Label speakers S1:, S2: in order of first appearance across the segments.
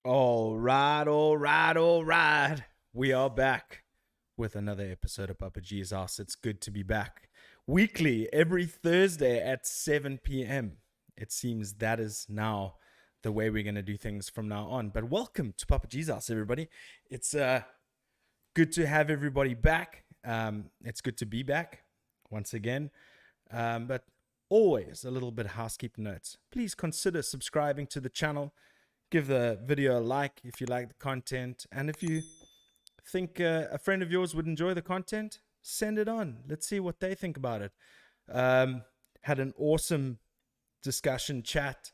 S1: All right. We are back with another episode of Papa G's House. It's good to be back. Weekly, every Thursday at 7 p.m. It seems that is now the way we're going to do things from now on. But welcome to Papa G's House, everybody. It's good to have everybody back. It's good to be back once again. But always a little bit of housekeeping notes. Please consider subscribing to the channel. Give the video a like if you like the content. And if you think a friend of yours would enjoy the content, send it on. Let's see what they think about it. Had an awesome discussion chat.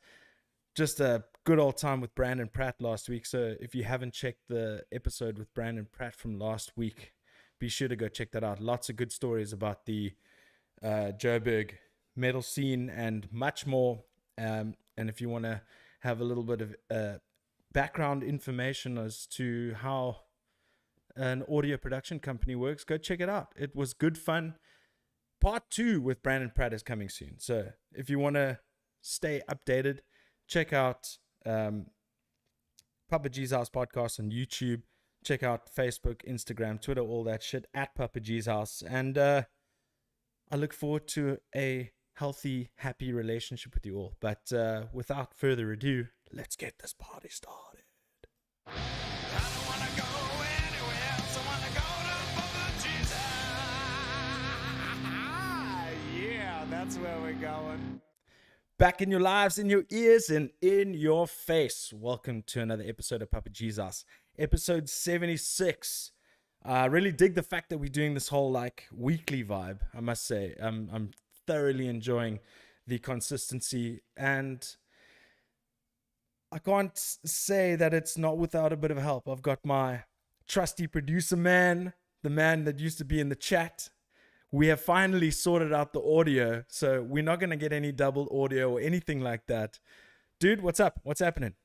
S1: Just a good old time with Brandon Pratt last week. So if you haven't checked the episode with Brandon Pratt from last week, be sure to go check that out. Lots of good stories about the Joburg metal scene and much more. And if you want to have a little bit of background information as to how an audio production company works, go check it out. It was good fun. Part 2 with Brandon Pratt is coming soon. So if you want to stay updated, check out Papa G's House podcast on YouTube. Check out Facebook, Instagram, Twitter, all that shit at Papa G's House. And I look forward to a healthy, happy relationship with you all. But without further ado, let's get this party started. I don't want to go anywhere else. I want to go to Papa G's House. Yeah, that's where we're going. Back in your lives, in your ears, and in your face. Welcome to another episode of Papa G's House. Episode 76. I really dig the fact that we're doing this whole like weekly vibe, I must say. I'm thoroughly enjoying the consistency, and I can't say that it's not without a bit of help. I've got my trusty producer man, the man that used to be in the chat. We have finally sorted out the audio, so we're not going to get any double audio or anything like that. Dude, what's up? What's happening?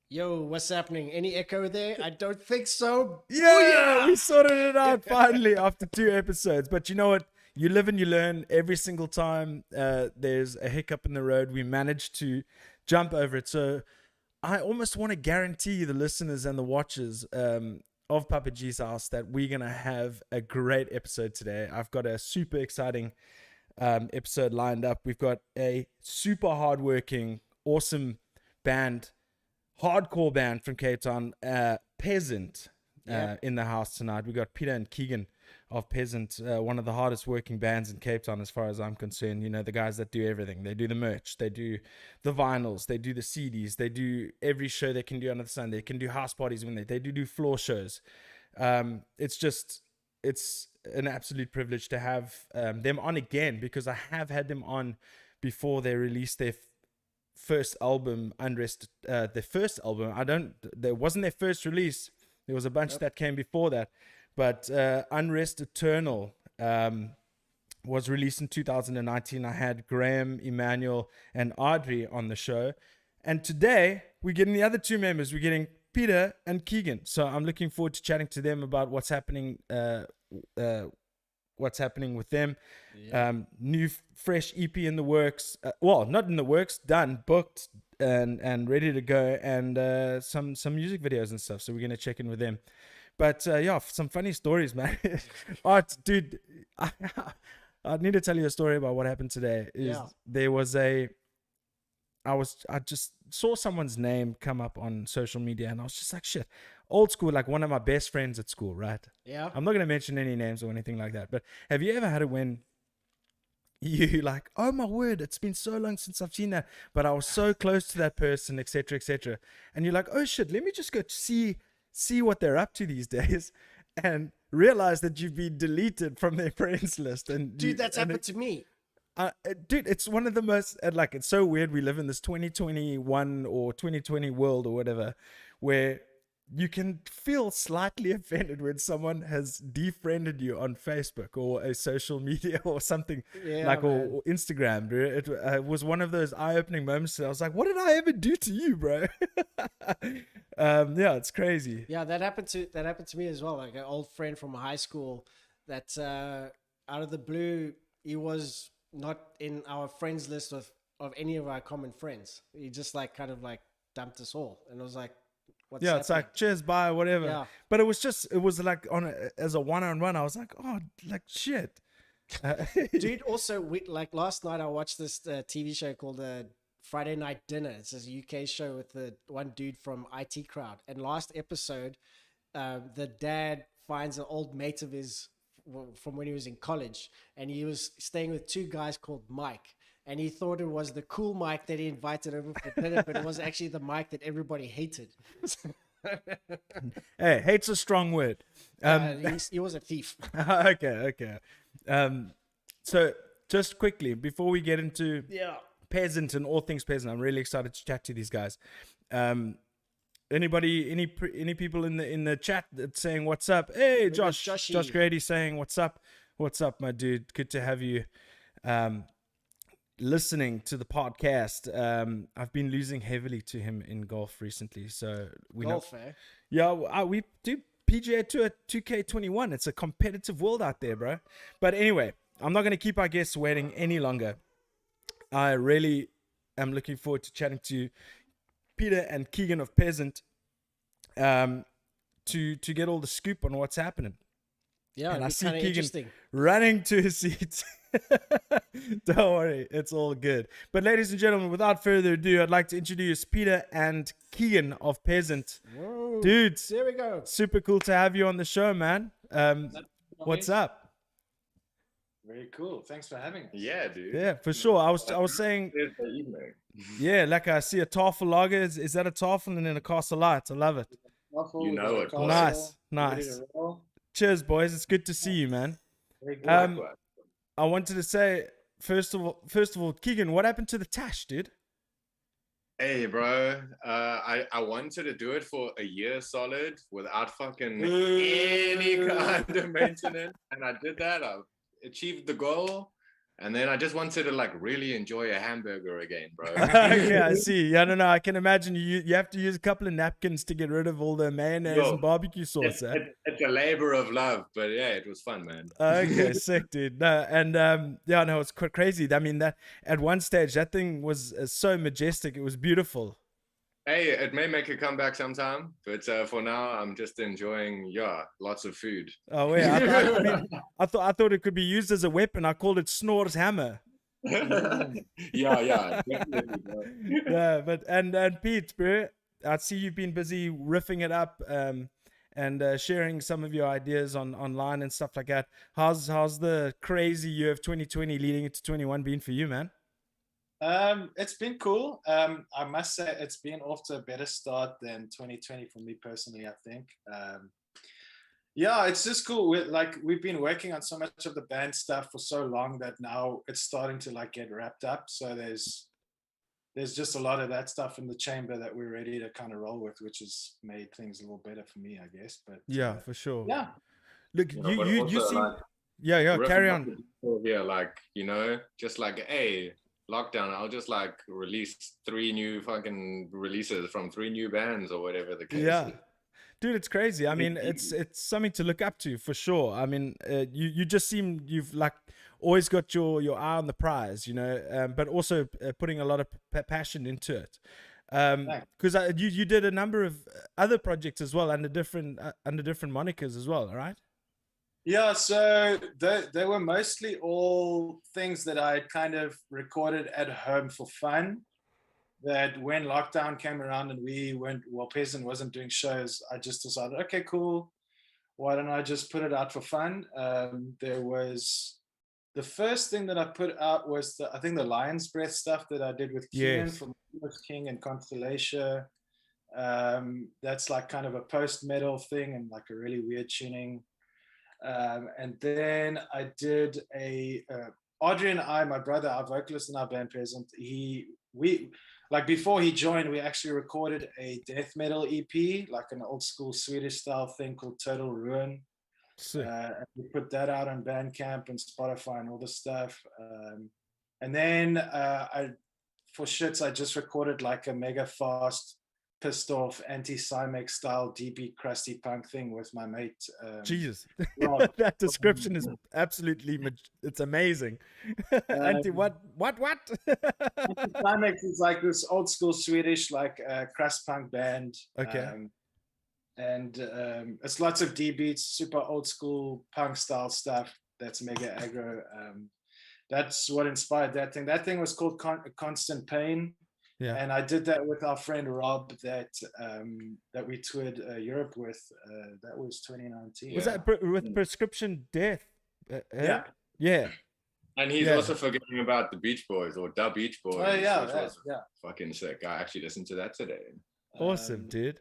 S2: Yo, what's happening? Any echo there? I don't think so.
S1: Yeah, we sorted it out finally after 2 episodes. But you know what? You live and you learn. Every single time there's a hiccup in the road, we manage to jump over it. So I almost want to guarantee the listeners and the watchers of Papa G's House that we're going to have a great episode today. I've got a super exciting episode lined up. We've got a super hardworking, awesome band, hardcore band from Cape Town, Peasant, in the house tonight. We got Pieter and Keagan of Peasant, one of the hardest working bands in Cape Town as far as I'm concerned. You know, the guys that do everything. They do the merch, they do the vinyls, they do the CDs, they do every show they can do under the sun. They can do house parties when they do floor shows. It's an absolute privilege to have them on again, because I have had them on before they released their first album, Unrest. Their first album, there wasn't their first release. There was a bunch that came before that. But Unrest Eternal was released in 2019. I had Graham, Emmanuel, and Audrey on the show. And today, we're getting the other 2 members. We're getting Pieter and Keagan. So I'm looking forward to chatting to them about what's happening with them. Yeah. New, fresh EP in the works. Well, not in the works, done, booked, and ready to go. And some music videos and stuff. So we're going to check in with them. But yeah, some funny stories, man. Dude, I need to tell you a story about what happened today. There was I just saw someone's name come up on social media, and I was just like, shit, old school, like one of my best friends at school, right?
S2: Yeah.
S1: I'm not going to mention any names or anything like that, but have you ever had it when you like, oh my word, it's been so long since I've seen that, but I was so close to that person, etc., etc. And you're like, oh shit, let me just go see see what they're up to these days, and realize that you've been deleted from their friends list. And
S2: Dude, that's happened to me.
S1: Dude, it's one of the most like, it's so weird. We live in this 2021 or 2020 world or whatever, where you can feel slightly offended when someone has defriended you on Facebook or a social media or something, like, or Instagram, bro. It was one of those eye-opening moments. I was like, what did I ever do to you, bro? Yeah, it's crazy.
S2: Yeah, that happened to me as well. Like an old friend from high school that out of the blue, he was not in our friends list of any of our common friends. He just like kind of like dumped us all, and it was like, what's
S1: yeah, it's
S2: happening?
S1: like cheers, bye, whatever.
S2: Yeah.
S1: But it was like as a one-on-one. I was like, oh, like shit.
S2: Dude, also like last night I watched this TV show called Friday Night Dinner. It's this UK show with the one dude from IT Crowd. And last episode, the dad finds an old mate of his from when he was in college, and he was staying with two guys called Mike. And he thought it was the cool Mike that he invited over for dinner, but it was actually the Mike that everybody hated.
S1: Hey, hate's a strong word.
S2: He was a thief.
S1: Okay. So just quickly before we get into Peasant and all things Peasant, I'm really excited to chat to these guys. Any people in the chat that's saying what's up? Hey, Josh Grady saying what's up, my dude? Good to have you listening to the podcast. I've been losing heavily to him in golf recently, so we
S2: golf,
S1: know.
S2: eh?
S1: Yeah, we do PGA Tour 2K21. It's a competitive world out there, bro. But anyway, I'm not going to keep our guests waiting any longer. I really am looking forward to chatting to Pieter and Keagan of Peasant to get all the scoop on what's happening.
S2: Yeah,
S1: and I see
S2: Keagan
S1: running to his seat. Don't worry, it's all good. But ladies and gentlemen, without further ado, I'd like to introduce Pieter and Keagan of Peasant.
S2: Whoa,
S1: dudes,
S2: there we go.
S1: Super cool to have you on the show, man. What's up?
S3: Very cool. Thanks for having us.
S4: Yeah, dude.
S1: Yeah, for sure. I was saying, yeah, like I see a Tafel lager. Is that a Tafel and then a Castle Light? I love it.
S4: You know it, boy.
S1: Nice. Cheers, boys. It's good to see you, man. I wanted to say, first of all, Keagan, what happened to the Tash, dude?
S4: Hey, bro. I wanted to do it for a year solid without fucking any kind of maintenance, and I did that. I achieved the goal, and then I just wanted to like really enjoy a hamburger again, bro.
S1: Yeah, I see. Yeah, no, I can imagine you have to use a couple of napkins to get rid of all the mayonnaise and barbecue sauce.
S4: It's a labor of love, but yeah, it was fun, man.
S1: Okay, sick, dude. No, and yeah, no, it's quite crazy. I mean, that at one stage that thing was so majestic. It was beautiful.
S4: Hey, it may make a comeback sometime, but for now, I'm just enjoying, lots of food.
S1: Oh, yeah. I thought it could be used as a weapon. I called it Snore's hammer.
S4: Yeah, definitely, bro.
S1: Yeah, but and Pete, bro, I see you've been busy riffing it up and sharing some of your ideas online and stuff like that. How's the crazy year of 2020 leading into 21 been for you, man?
S3: It's been cool. I must say it's been off to a better start than 2020 for me personally, I think. Yeah, it's just cool. We've been working on so much of the band stuff for so long that now it's starting to like get wrapped up. So there's just a lot of that stuff in the chamber that we're ready to kind of roll with, which has made things a little better for me, I guess. But
S1: yeah, for sure.
S3: Yeah.
S1: Look, you seem like, yeah, carry on.
S4: Yeah, like, just like, hey, lockdown, I'll just like release 3 new fucking releases from 3 new bands or whatever the case is.
S1: Dude, it's crazy. I mean, it's something to look up to for sure. I mean, you just seem you've like always got your eye on the prize, but also putting a lot of passion into it. Because you did a number of other projects as well under different monikers as well, right?
S3: Yeah, so they were mostly all things that I kind of recorded at home for fun. That when lockdown came around and Peasant wasn't doing shows, I just decided, okay, cool. Why don't I just put it out for fun? There was the first thing that I put out was I think the Lion's Breath stuff that I did with Keagan from King and Constellation. That's like kind of a post metal thing and like a really weird tuning. And then I did Audrey and I, my brother, our vocalist in our band Peasant, we like before he joined, we actually recorded a death metal EP, like an old school Swedish style thing called Total Ruin. And we put that out on Bandcamp and Spotify and all this stuff. And then for shits, I just recorded like a mega fast, pissed off, anti-Cymex style, DB crusty punk thing with my mate.
S1: Jesus,
S3: Rob.
S1: that description is absolutely, it's amazing. Anti what?
S3: Anti-Cymex is like this old school Swedish, like crust punk band.
S1: Okay.
S3: And it's lots of D beats, super old school punk style stuff. That's mega aggro. That's what inspired that thing. That thing was called Constant Pain.
S1: Yeah.
S3: And I did that with our friend Rob that we toured Europe with. That was 2019.
S1: Was that with Prescription Death?
S3: Yeah.
S1: Yeah.
S4: And he's also forgetting about the Beach Boys or Da Beach Boys.
S3: Oh, yeah,
S4: which was fucking sick. I actually listened to that today.
S1: Awesome, dude.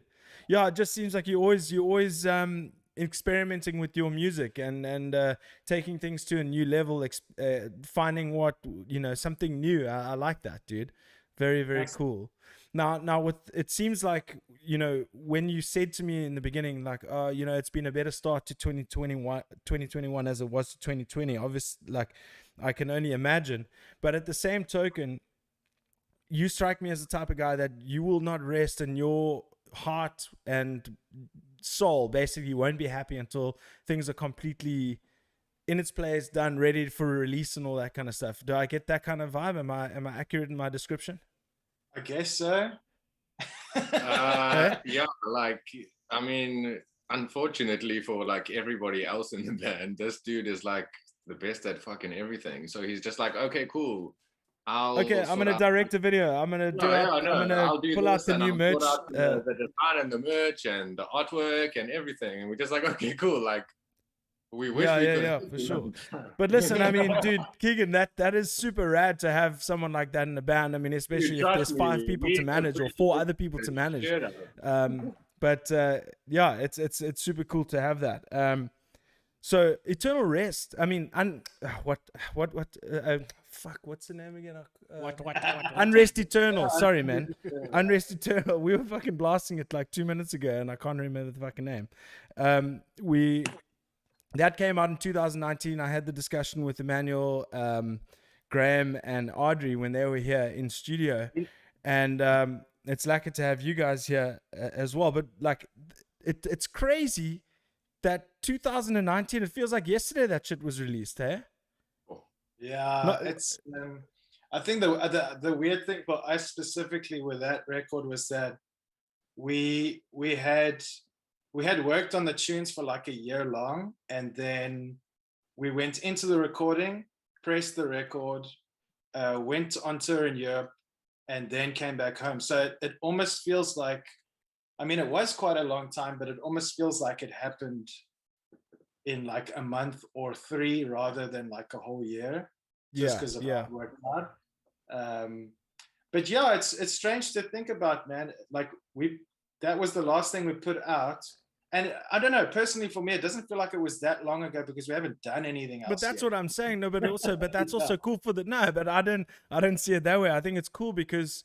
S1: Yeah, it just seems like you're always experimenting with your music and taking things to a new level, finding what, something new. I like that, dude. Very, very cool. Now with it seems like, when you said to me in the beginning, like, it's been a better start to 2021 as it was to 2020. Obviously, like, I can only imagine. But at the same token, you strike me as the type of guy that you will not rest, and your heart and soul basically won't be happy until things are completely in its place, done, ready for release and all that kind of stuff. Do I get that kind of vibe? Am I accurate in my description?
S3: I guess so.
S4: Yeah, like, I mean, unfortunately for like everybody else in the band, this dude is like the best at fucking everything. So he's just like, okay, cool. I'm
S1: gonna direct a video. I'm gonna pull out the new merch,
S4: the design and the merch and the artwork and everything. And we're just like, okay, cool. Like, we wish we could.
S1: For sure. But listen, I mean, dude, Keagan, that is super rad to have someone like that in the band. I mean, especially if there's 5 people to manage or 4 other people to manage. But it's super cool to have that. So Eternal Rest. I mean, what's the name again?
S2: What?
S1: Unrest Eternal. Sorry, man. Unrest Eternal. We were fucking blasting it like 2 minutes ago, and I can't remember the fucking name. That came out in 2019. I had the discussion with Emmanuel, Graham, and Audrey when they were here in studio, and it's lucky to have you guys here as well. But like, it's crazy that 2019. It feels like yesterday that shit was released, eh?
S3: Yeah, it's. I think the weird thing for us specifically with that record was that we had worked on the tunes for like a year long, and then we went into the recording, pressed the record, went on tour in Europe, and then came back home. So it almost feels like, I mean, it was quite a long time, but it almost feels like it happened in like a month or 3 rather than like a whole year, just because of how it worked out. But yeah, it's strange to think about, man. Like that was the last thing we put out. And I don't know, personally for me, it doesn't feel like it was that long ago because we haven't done anything else.
S1: But that's
S3: yet.
S1: what I'm saying. No, but that's also cool for but I don't see it that way. I think it's cool because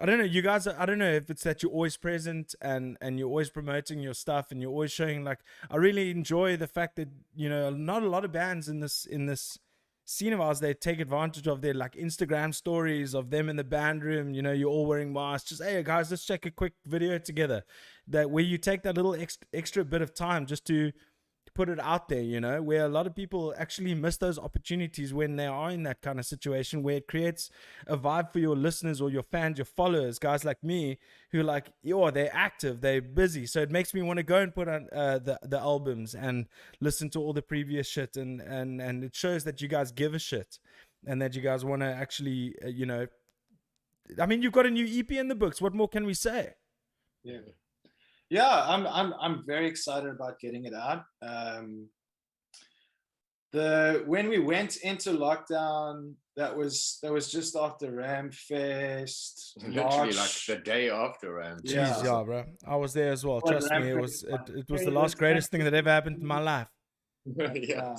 S1: I don't know, you guys, I don't know if it's that you're always present and you're always promoting your stuff and you're always showing, like, I really enjoy the fact that, not a lot of bands in this scene of ours, they take advantage of their like Instagram stories of them in the band room, you're all wearing masks, just, hey guys, let's check a quick video together, that where you take that little extra bit of time just to put it out there, where a lot of people actually miss those opportunities when they are in that kind of situation, where it creates a vibe for your listeners or your fans, your followers, guys like me who like, they're active, they're busy. So it makes me want to go and put on the albums and listen to all the previous shit. And it shows that you guys give a shit and that you guys want to actually, I mean, you've got a new EP in the books. What more can we say?
S3: Yeah, I'm very excited about getting it out. when we went into lockdown, that was just after Ramfest.
S4: Literally like
S3: March.
S4: the day after Ram.
S1: Jeez,
S3: Yeah.
S1: yeah, bro. I was there as well.
S3: Well,
S1: Trust me,
S3: Ramfest,
S1: it was the last greatest thing that ever happened in my life.
S4: Yeah.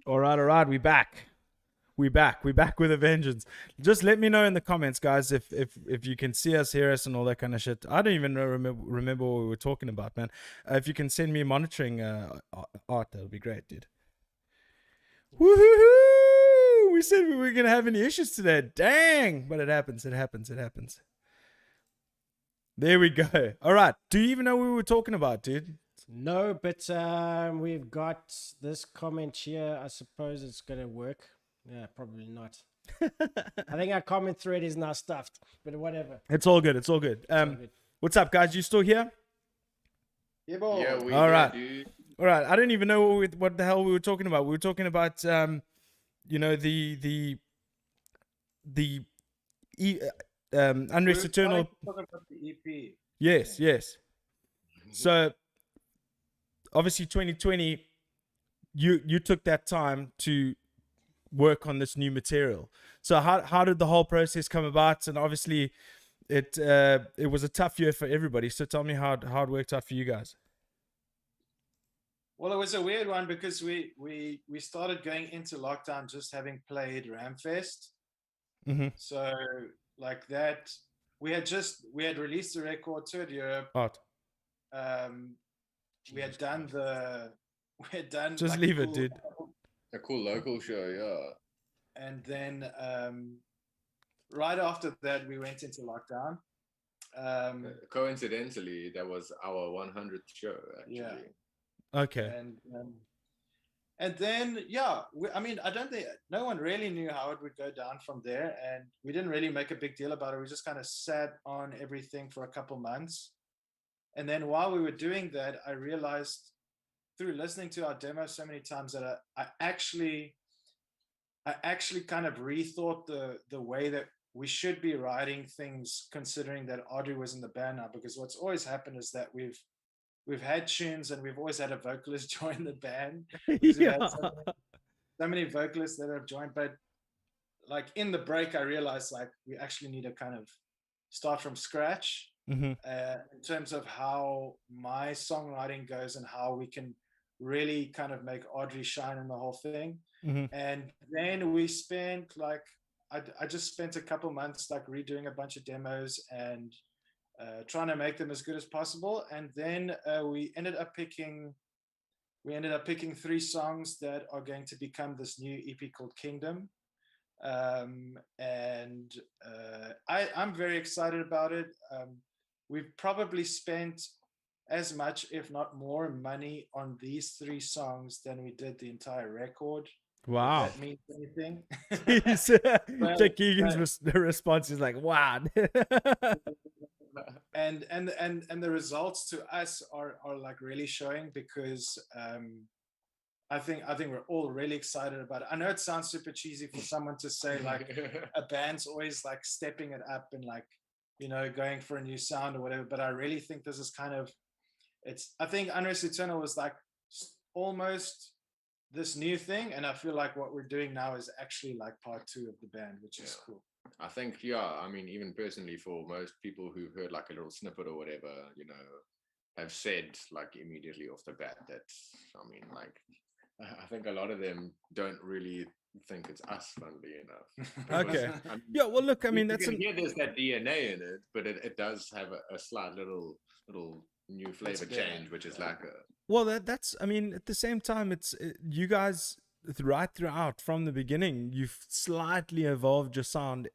S1: All right, we back. We back with a vengeance. Just let me know in the comments, guys, if you can see us, hear us, and all that kind of shit. I don't even remember what we were talking about, man. If you can send me monitoring art, that would be great, dude. Woohoo! We said we were gonna have any issues today. Dang! But it happens. There we go. All right. Do you even know what we were talking about, dude?
S2: No, but we've got this comment here. I suppose it's gonna work. Yeah, probably not. I think our comment thread is now stuffed, but whatever.
S1: It's all good.
S2: It's all good.
S1: What's up, guys? You still here?
S3: Yeah, boy.
S4: Yeah, we
S1: All
S4: did,
S1: right.
S4: dude.
S1: All right. I don't even know what the hell we were talking about. We were talking about, you know, the Unrest Eternal.
S3: Talking about the EP.
S1: Yes. So obviously 2020, you took that time to work on this new material. So how did the whole process come about? And obviously it was a tough year for everybody. So tell me how it worked out for you guys.
S3: Well, it was a weird one because we started going into lockdown just having played Ramfest.
S1: Mm-hmm.
S3: So like that, we had released the record, toured Europe.
S1: Art.
S3: We had done
S1: Just
S3: like
S1: leave it, dude.
S4: A cool local show, yeah.
S3: And then right after that, we went into lockdown.
S4: Coincidentally, that was our 100th show, actually.
S3: Yeah.
S1: Okay.
S3: And then, yeah, I mean, I don't think no one really knew how it would go down from there. And we didn't really make a big deal about it. We just kind of sat on everything for a couple months. And then while we were doing that, I realized through listening to our demo so many times that I actually kind of rethought the way that we should be writing things, considering that Audrey was in the band now. Because what's always happened is that we've had tunes and we've always had a vocalist join the band.
S1: Yeah.
S3: So many vocalists that have joined, but like in the break, I realized like we actually need to kind of start from scratch.
S1: Mm-hmm.
S3: In terms of how my songwriting goes and how we can really kind of make Audrey shine in the whole thing.
S1: Mm-hmm.
S3: And then we spent like, I just spent a couple months like redoing a bunch of demos and trying to make them as good as possible. And then we ended up picking 3 songs that are going to become this new EP called Kingdom. And I'm very excited about it. We've probably spent as much, if not more, money on these 3 songs than we did the entire record.
S1: Wow.
S3: If that means anything.
S1: Keagan's response is like, wow.
S3: and the results to us are like really showing, because I think we're all really excited about it. I know it sounds super cheesy for someone to say like a band's always like stepping it up and like, you know, going for a new sound or whatever, but I really think this is kind of, I think Unrest Eternal was like almost this new thing, and I feel like what we're doing now is actually like part 2 of the band, which is cool.
S4: I think, yeah, I mean, even personally, for most people who've heard like a little snippet or whatever, you know, have said like immediately off the bat that, I mean, like, I think a lot of them don't really think it's us, funnily enough.
S1: Okay.
S4: I mean,
S1: Yeah, well, look, I mean,
S4: you
S1: that's
S4: can hear there's that DNA in it, but it does have a slight little new flavor change, which is like a.
S1: Well, that's, I mean, at the same time, you guys, right throughout from the beginning, you've slightly evolved your sound,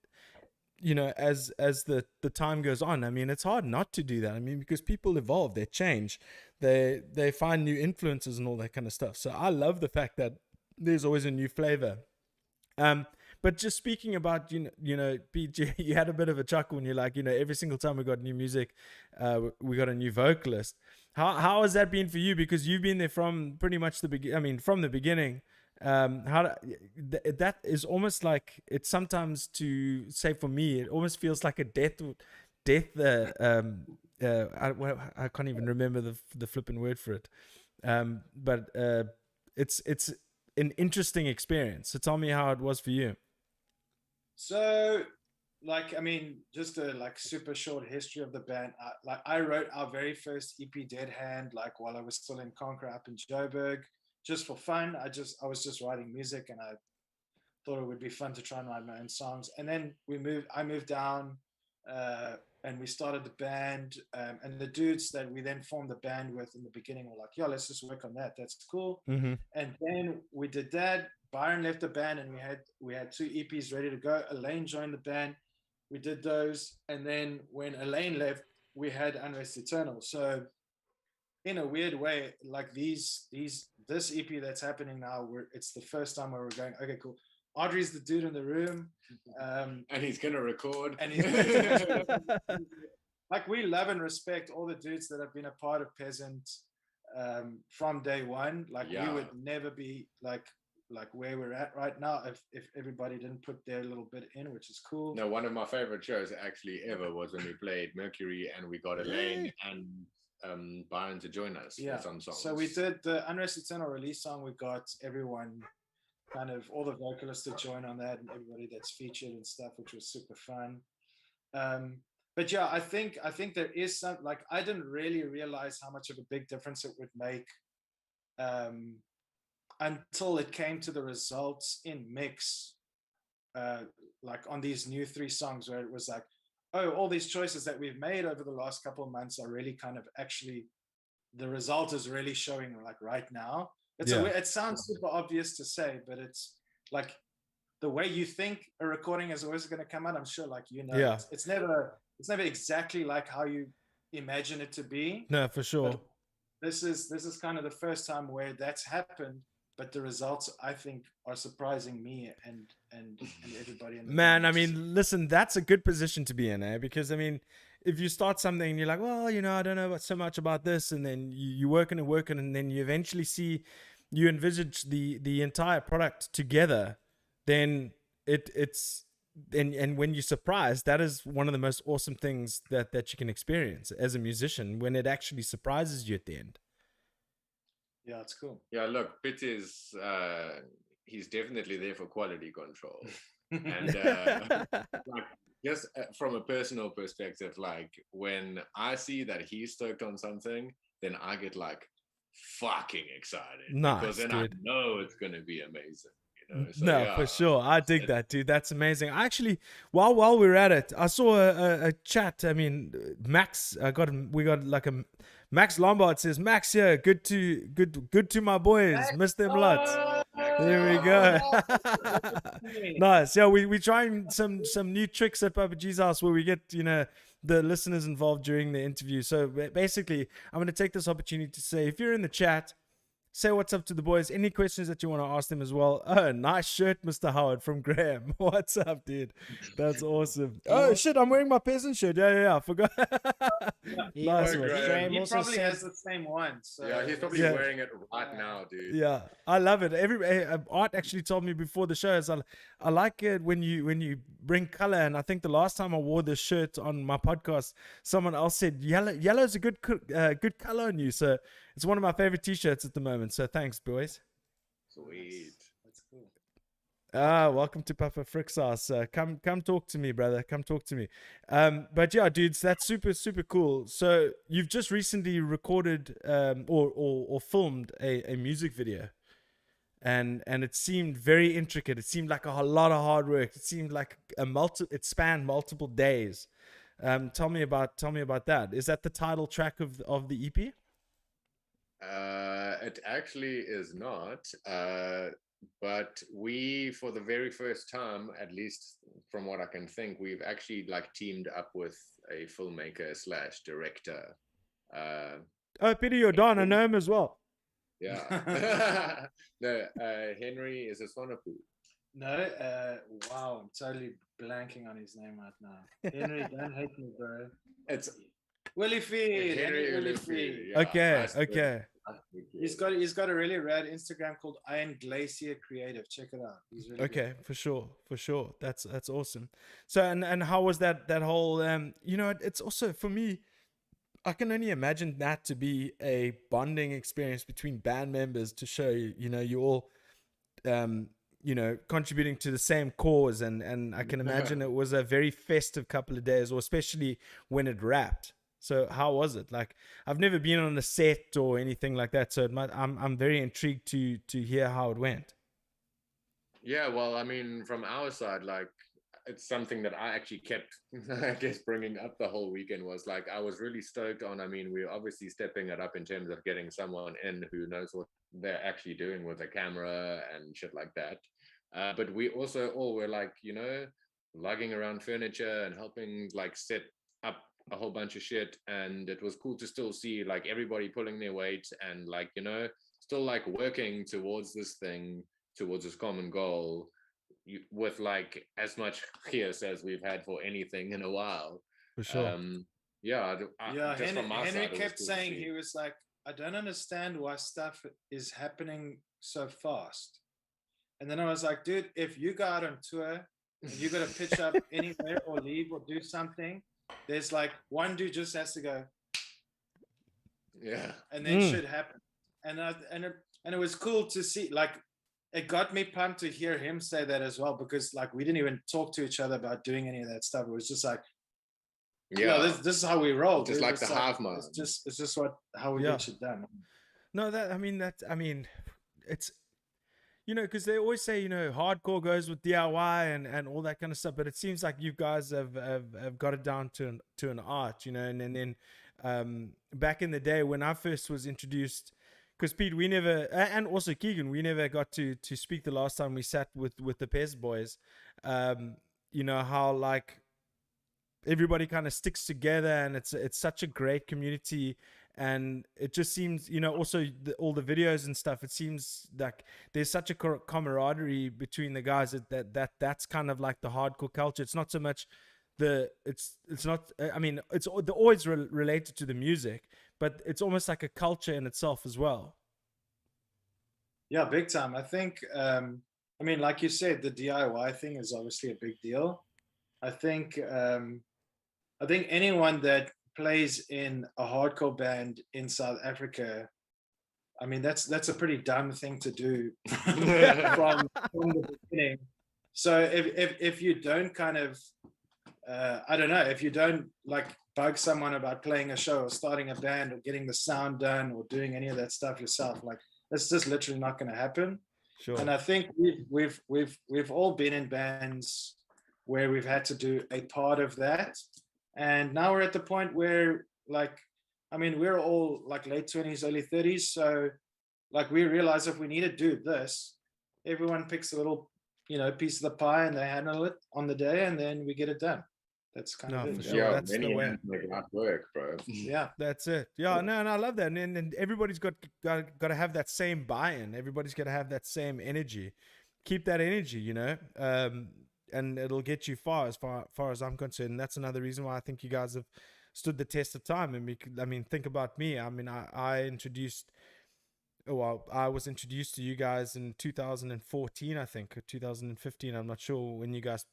S1: you know, as the time goes on. I mean, it's hard not to do that. I mean, because people evolve, they change, they find new influences and all that kind of stuff. So I love the fact that there's always a new flavor. But just speaking about, you know, PG, you had a bit of a chuckle when you're like, you know, every single time we got new music, we got a new vocalist. How has that been for you? Because you've been there from pretty much from the beginning. That is almost like, it's sometimes, to say for me, it almost feels like a death. I can't even remember the flipping word for it. But it's an interesting experience. So tell me how it was for you.
S3: So, like, I mean, just a like super short history of the band. I wrote our very first EP, Dead Hand, like while I was still in Conquer up in Joburg, just for fun. I was just writing music, and I thought it would be fun to try and write my own songs. And then I moved down, and we started the band. And the dudes that we then formed the band with in the beginning were like, "Yeah, let's just work on that. That's cool."
S1: Mm-hmm.
S3: And then we did that. Byron left the band, and we had 2 EPs ready to go. Elaine joined the band. We did those, and then when Elaine left, we had Unrest Eternal. So, in a weird way, like this EP that's happening now, it's the first time where we're going, okay, cool. Audrey's the dude in the room,
S4: and he's gonna record.
S3: And like, we love and respect all the dudes that have been a part of Peasant from day one. Like, we would never be like where we're at right now if everybody didn't put their little bit in, which is cool.
S4: No, one of my favorite shows actually ever was when we played Mercury and we got Elaine and Byron to join us for some songs.
S3: So we did the Unrest Eternal release song. We got everyone, kind of all the vocalists to join on that, and everybody that's featured and stuff, which was super fun. But yeah, I think there is some, like, I didn't really realize how much of a big difference it would make until it came to the results in mix, like on these new 3 songs, where it was like, oh, all these choices that we've made over the last couple of months are really kind of actually, the result is really showing like right now. It sounds super obvious to say, but it's like the way you think a recording is always going to come out. I'm sure, like, you know, it's never exactly like how you imagine it to be.
S1: No, for sure.
S3: But this is kind of the first time where that's happened. But the results, I think, are surprising me and everybody in the
S1: Man, I mean, listen, that's a good position to be in, because, I mean, if you start something and you're like, well, you know, I don't know so much about this, and then you working, and then you eventually you envisage the entire product together, then it's and when you're surprised, that is one of the most awesome things that you can experience as a musician, when it actually surprises you at the end.
S3: Yeah, it's cool.
S4: Yeah, look, Pieter's he's definitely there for quality control. And like, just from a personal perspective, like, when I see that he's stoked on something, then I get like fucking excited.
S1: Nice,
S4: because then
S1: dude.
S4: I know it's gonna be amazing. You know? So,
S1: no, for sure. I dig that, dude. That's amazing. I actually, while we're at it, I saw a chat. I mean, Max, we got like a Max Lombard says, Max here, good to my boys, miss them lots. There we go. Nice. Yeah, we trying some new tricks at Papa G's house where we get, you know, the listeners involved during the interview. So basically, I'm going to take this opportunity to say, if you're in the chat, say what's up to the boys. Any questions that you want to ask them as well. Oh, nice shirt, Mr. Howard from Graham. What's up, dude? That's awesome. Oh, shit, I'm wearing my Peasant shirt. Yeah, I forgot. Nice one.
S3: He probably has the same one. So.
S4: Yeah, he's probably wearing it right now, dude.
S1: Yeah, I love it. Art actually told me before the show, I like it when you bring color. And I think the last time I wore this shirt on my podcast, someone else said, yellow's a good color on you. So it's one of my favorite t-shirts at the moment. So thanks, boys.
S4: Sweet.
S3: That's cool.
S1: Welcome to Papa Frick's. Come talk to me, brother. Come talk to me. But yeah, dudes, that's super cool. So you've just recently recorded or filmed a music video, and it seemed very intricate. It seemed like a lot of hard work. It seemed like it spanned multiple days. Tell me about that. Is that the title track of the EP?
S4: It actually is not. But we, for the very first time, at least from what I can think, we've actually like teamed up with a filmmaker slash director.
S1: Oh, Peter, you're done. I know him as well.
S4: Yeah. No, Henry is a Sonopu.
S3: No, wow, I'm totally blanking on his name right now. Henry, don't hate me, bro.
S4: It's
S3: Willie Feed.
S4: Henry
S3: Willie
S4: Uliffe,
S3: Feed.
S4: yeah,
S1: Okay,
S4: nice
S1: okay.
S4: dude.
S3: He's got a really rad Instagram called Iron Glacier Creative. Check it out. He's really
S1: Okay,
S3: good.
S1: for sure. That's awesome. So and how was that whole it's also for me, I can only imagine that to be a bonding experience between band members to show you all contributing to the same cause, and I can imagine it was a very festive couple of days, or especially when it wrapped. So how was it? Like, I've never been on a set or anything like that, so I'm very intrigued to hear how it went.
S4: Yeah, well, I mean, from our side, like, it's something that I actually kept, I guess, bringing up the whole weekend was like, I was really stoked on. I mean, we're obviously stepping it up in terms of getting someone in who knows what they're actually doing with a camera and shit like that. But we also all were like, lugging around furniture and helping like set up a whole bunch of shit. And it was cool to still see like everybody pulling their weight and like, still like working towards this thing, towards this common goal. With like as much chaos as we've had for anything in a while.
S1: For sure.
S3: Yeah,
S4: just from my
S3: Henry
S4: side, it was
S3: kept
S4: cool to
S3: saying,
S4: see.
S3: he was like, I don't understand why stuff is happening so fast. And then I was like, dude, if you go out on tour and you got to pitch up anywhere or leave or do something, there's like one dude just has to go,
S4: Yeah.
S3: and then shit happen. And it was cool to see, like, it got me pumped to hear him say that as well, because like we didn't even talk to each other about doing any of that stuff. It was just like,
S4: Yeah,
S3: this is how we roll.
S4: just
S3: dude.
S4: like
S3: It's
S4: the half mile.
S3: It's just how we
S1: Yeah.
S3: get shit done.
S1: No, it's because they always say hardcore goes with DIY and all that kind of stuff, but it seems like you guys have got it down to an art, and then back in the day when I first was introduced, because Pete, we never, and also Keagan, we never got to speak the last time we sat with the Pez boys. How like everybody kind of sticks together, and it's such a great community, and it just seems, also all the videos and stuff. It seems like there's such a camaraderie between the guys that's kind of like the hardcore culture. It's not so much it's not. I mean, it's always related to the music, but it's almost like a culture in itself as well.
S3: Yeah, big time. I think, like you said, the DIY thing is obviously a big deal. I think anyone that plays in a hardcore band in South Africa, I mean, that's a pretty dumb thing to do from the beginning. So if you don't kind of, I don't know, if you don't like bug someone about playing a show or starting a band or getting the sound done or doing any of that stuff yourself, like that's just literally not going to happen.
S1: Sure.
S3: And I think we've all been in bands where we've had to do a part of that, and now we're at the point where, like, I mean, we're all like late 20s, early 30s, so like we realize if we need to do this, everyone picks a little piece of the pie and they handle it on the day, and then we get it done. That's kind of it.
S1: For sure.
S4: Yeah,
S1: That's
S4: many
S1: the way.
S4: hands make light work, bro.
S3: Yeah.
S1: That's it. Yeah, no, and I love that. And everybody's got to have that same buy-in. Everybody's got to have that same energy. Keep that energy, and it'll get you far as I'm concerned. And that's another reason why I think you guys have stood the test of time. And I mean, think about me. I mean, I was introduced to you guys in 2014, I think, or 2015. I'm not sure when you guys.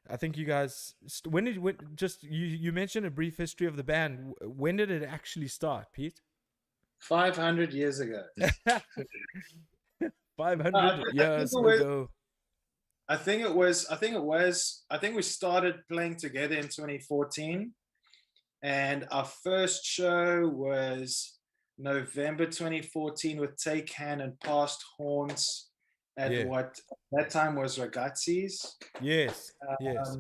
S1: I think you guys. You mentioned a brief history of the band. When did it actually start, Pete?
S3: 500 years ago.
S1: 500 years ago.
S3: I think we started playing together in 2014, and our first show was November 2014 with Keagan and Past Haunts at what that time was Ragazzi's.
S1: Yes, yes.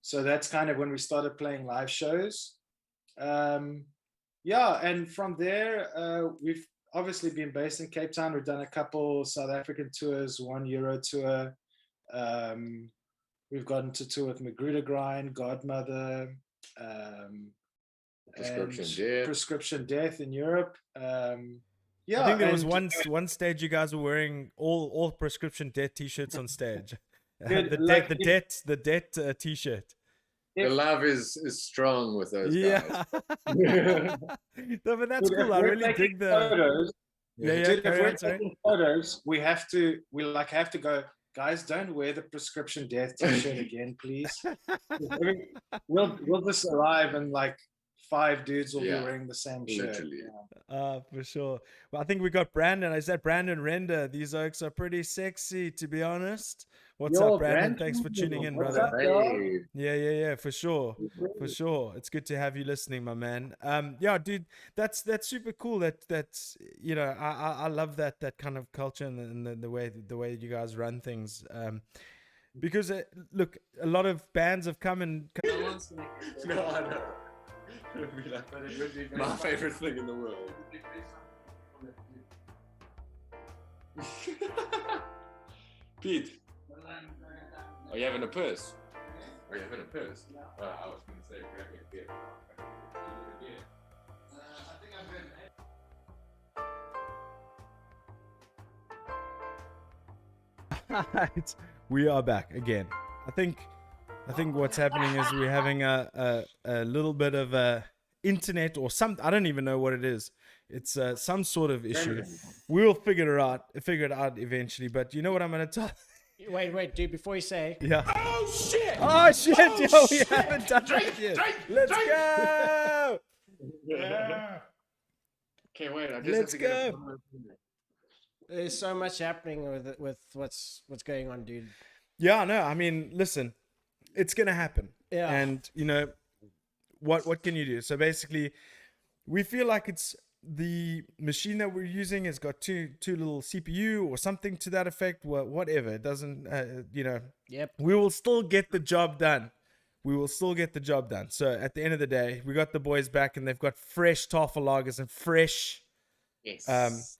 S3: So that's kind of when we started playing live shows. Yeah, and from there, we've obviously been based in Cape Town. We've done a couple South African tours, one Euro tour. We've gotten to tour with Magruder Grind, Godmother, Prescription Death in Europe. Yeah,
S1: I think there was one stage you guys were wearing all Prescription Death t-shirts on stage. the debt t-shirt.
S4: The love is strong with those guys.
S1: No, but that's cool. I really dig the
S3: photos.
S1: Dude,
S3: if we're taking photos, we have to go, guys, don't wear the Prescription Death t-shirt again, please. We'll just arrive and like 5 dudes will be wearing the same shirt.
S1: For sure. Well, I think we got Brandon. Is that Brandon Render? These oaks are pretty sexy, to be honest. What's up, Brandon? Thanks for tuning in, brother. Yeah, for sure. It's good to have you listening, my man. Yeah, dude, that's super cool. That's you know, I love that kind of culture and the way you guys run things. Because look, a lot of bands have come and
S4: No, I know. Like my favorite thing in the world. Pete, are you having a purse? Are you having a purse? I was going to say, grab me a beer.
S1: Right. We are back again. I think what's happening is we're having a little bit of a internet or some, I don't even know what it is. It's some sort of issue. We'll figure it out eventually. But you know what I'm gonna tell?
S2: Wait, dude. Before you say,
S1: yeah.
S2: Oh shit!
S1: Yo, we haven't done that yet. Let's go.
S4: Yeah. Okay, wait.
S1: Let's go.
S2: There's so much happening with what's going on, dude.
S1: Yeah, no. I mean, listen. It's gonna happen, and you know what can you do? So basically, we feel like it's the machine that we're using has got two little CPU or something to that effect. Whatever, it doesn't, you know.
S2: Yep.
S1: We will still get the job done. So at the end of the day, we got the boys back, and they've got fresh Tafellagers and fresh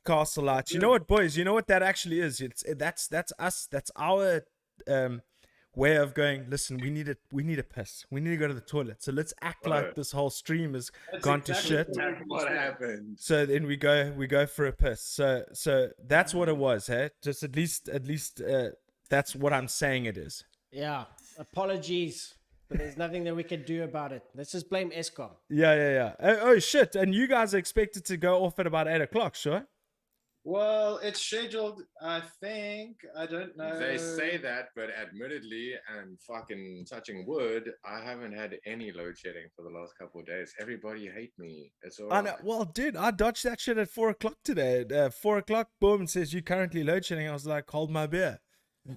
S1: Castle Lights. You know what, boys? You know what that actually is? That's us. That's our way of going, listen, we need a piss. We need to go to the toilet. So let's act like this whole stream has gone to shit.
S4: What happened?
S1: So then we go for a piss. So that's what it was, hey? Just at least that's what I'm saying it is.
S2: Yeah. Apologies. But there's nothing that we can do about it. Let's just blame Eskom.
S1: Yeah. Oh shit. And you guys are expected to go off at about 8:00, sure?
S3: Well, it's scheduled, I think. I don't know.
S4: They say that, but admittedly, and fucking touching wood, I haven't had any load shedding for the last couple of days. Everybody hate me. It's all right.
S1: Well, dude, I dodged that shit at 4:00 today. 4:00, boom, it says you currently load shedding. I was like, hold my beer.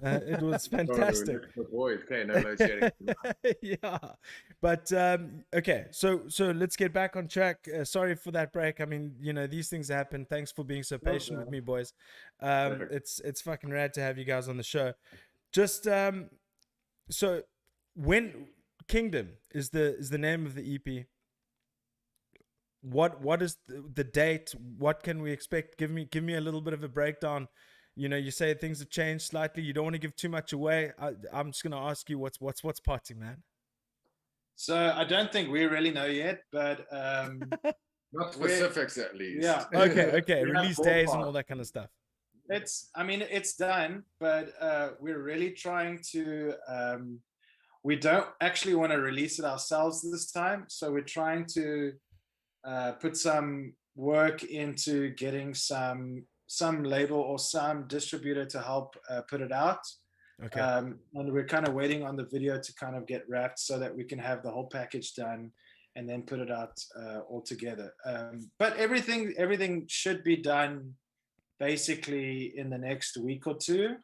S1: It was fantastic.
S4: Okay, no load shedding.
S1: Yeah, but okay, so let's get back on track. Sorry for that break. I mean, you know, these things happen. Thanks for being so patient with me, boys. It's fucking rad to have you guys on the show. Just so when Kingdom is the name of the EP. What is the date? What can we expect? Give me a little bit of a breakdown. You know, you say things have changed slightly. You don't want to give too much away. I'm just gonna ask you what's party, man.
S3: So I don't think we really know yet, but
S4: not specifics at least.
S3: Yeah.
S1: Okay. Release days and all that kind of stuff.
S3: It's done, but we're really trying to. We don't actually want to release it ourselves this time, so we're trying to put some work into getting some label or some distributor to help put it out.
S1: Okay.
S3: And we're kind of waiting on the video to kind of get wrapped so that we can have the whole package done and then put it out all together. But everything should be done basically in the next week or two.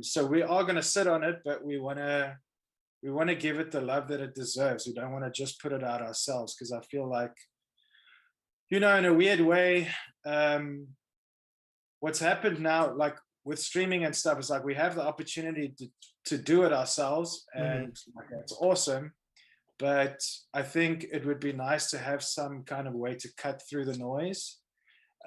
S3: So we are going to sit on it, but we want to give it the love that it deserves. We don't want to just put it out ourselves, because I feel like, in a weird way, what's happened now, like with streaming and stuff, is like we have the opportunity to do it ourselves, and like, it's awesome. But I think it would be nice to have some kind of way to cut through the noise,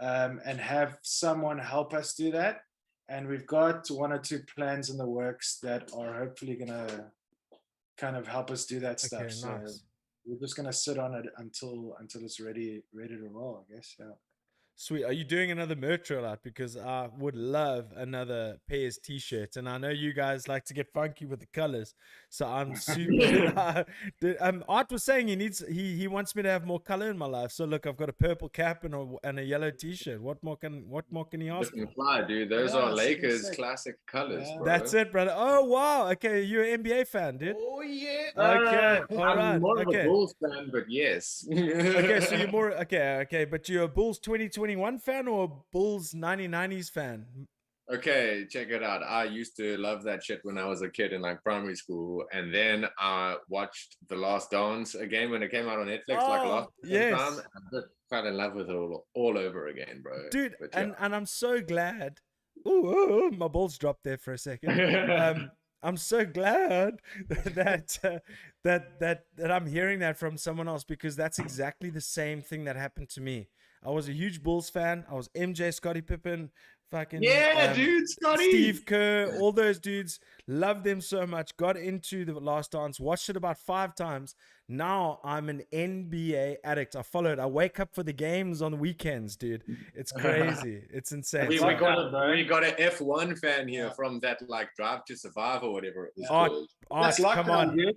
S3: and have someone help us do that. And we've got 1 or 2 plans in the works that are hopefully going to kind of help us do that stuff.
S1: Okay,
S3: So
S1: nice.
S3: we're just going to sit on it until it's ready to roll, I guess. Yeah.
S1: Sweet. Are you doing another merch rollout? Because I would love another Pairs t-shirt, and I know you guys like to get funky with the colors, so I'm super. Art was saying he wants me to have more color in my life. So look, I've got a purple cap and a yellow t-shirt. What more can he ask for?
S4: Fly, dude. Those
S3: Yeah,
S4: are
S3: that's
S4: Lakers
S3: sick.
S4: classic colors,
S3: Yeah.
S4: bro.
S1: That's it, brother. Oh wow. Okay, you're an NBA fan, dude.
S2: Oh yeah.
S1: Okay, all
S4: I'm
S1: right.
S4: more of
S1: Okay.
S4: a Bulls fan, but yes.
S1: Okay, so you're more okay, but you're a Bulls 2021 fan or a Bulls 1990s fan?
S4: Okay, check it out. I used to love that shit when I was a kid in like primary school, and then I watched The Last Dance again when it came out on Netflix, like
S1: Oh,
S4: last
S1: yes.
S4: time. And I just fell in love with it all over again, bro.
S1: Dude,
S4: But yeah.
S1: and I'm so glad. Ooh, my balls dropped there for a second. I'm so glad that I'm hearing that from someone else, because that's exactly the same thing that happened to me. I was a huge Bulls fan. I was MJ, Scottie Pippen, fucking
S4: Dude, Scotty.
S1: Steve Kerr, all those dudes. Loved them so much. Got into The Last Dance. Watched it about 5 times. Now I'm an NBA addict. I follow it. I wake up for the games on the weekends, dude. It's crazy. It's insane.
S4: We
S1: So-
S4: got an F1 fan here from that like Drive to Survive or whatever it was
S1: Art,
S4: called.
S3: That's
S1: Art, come
S3: lockdown,
S1: on.
S3: dude.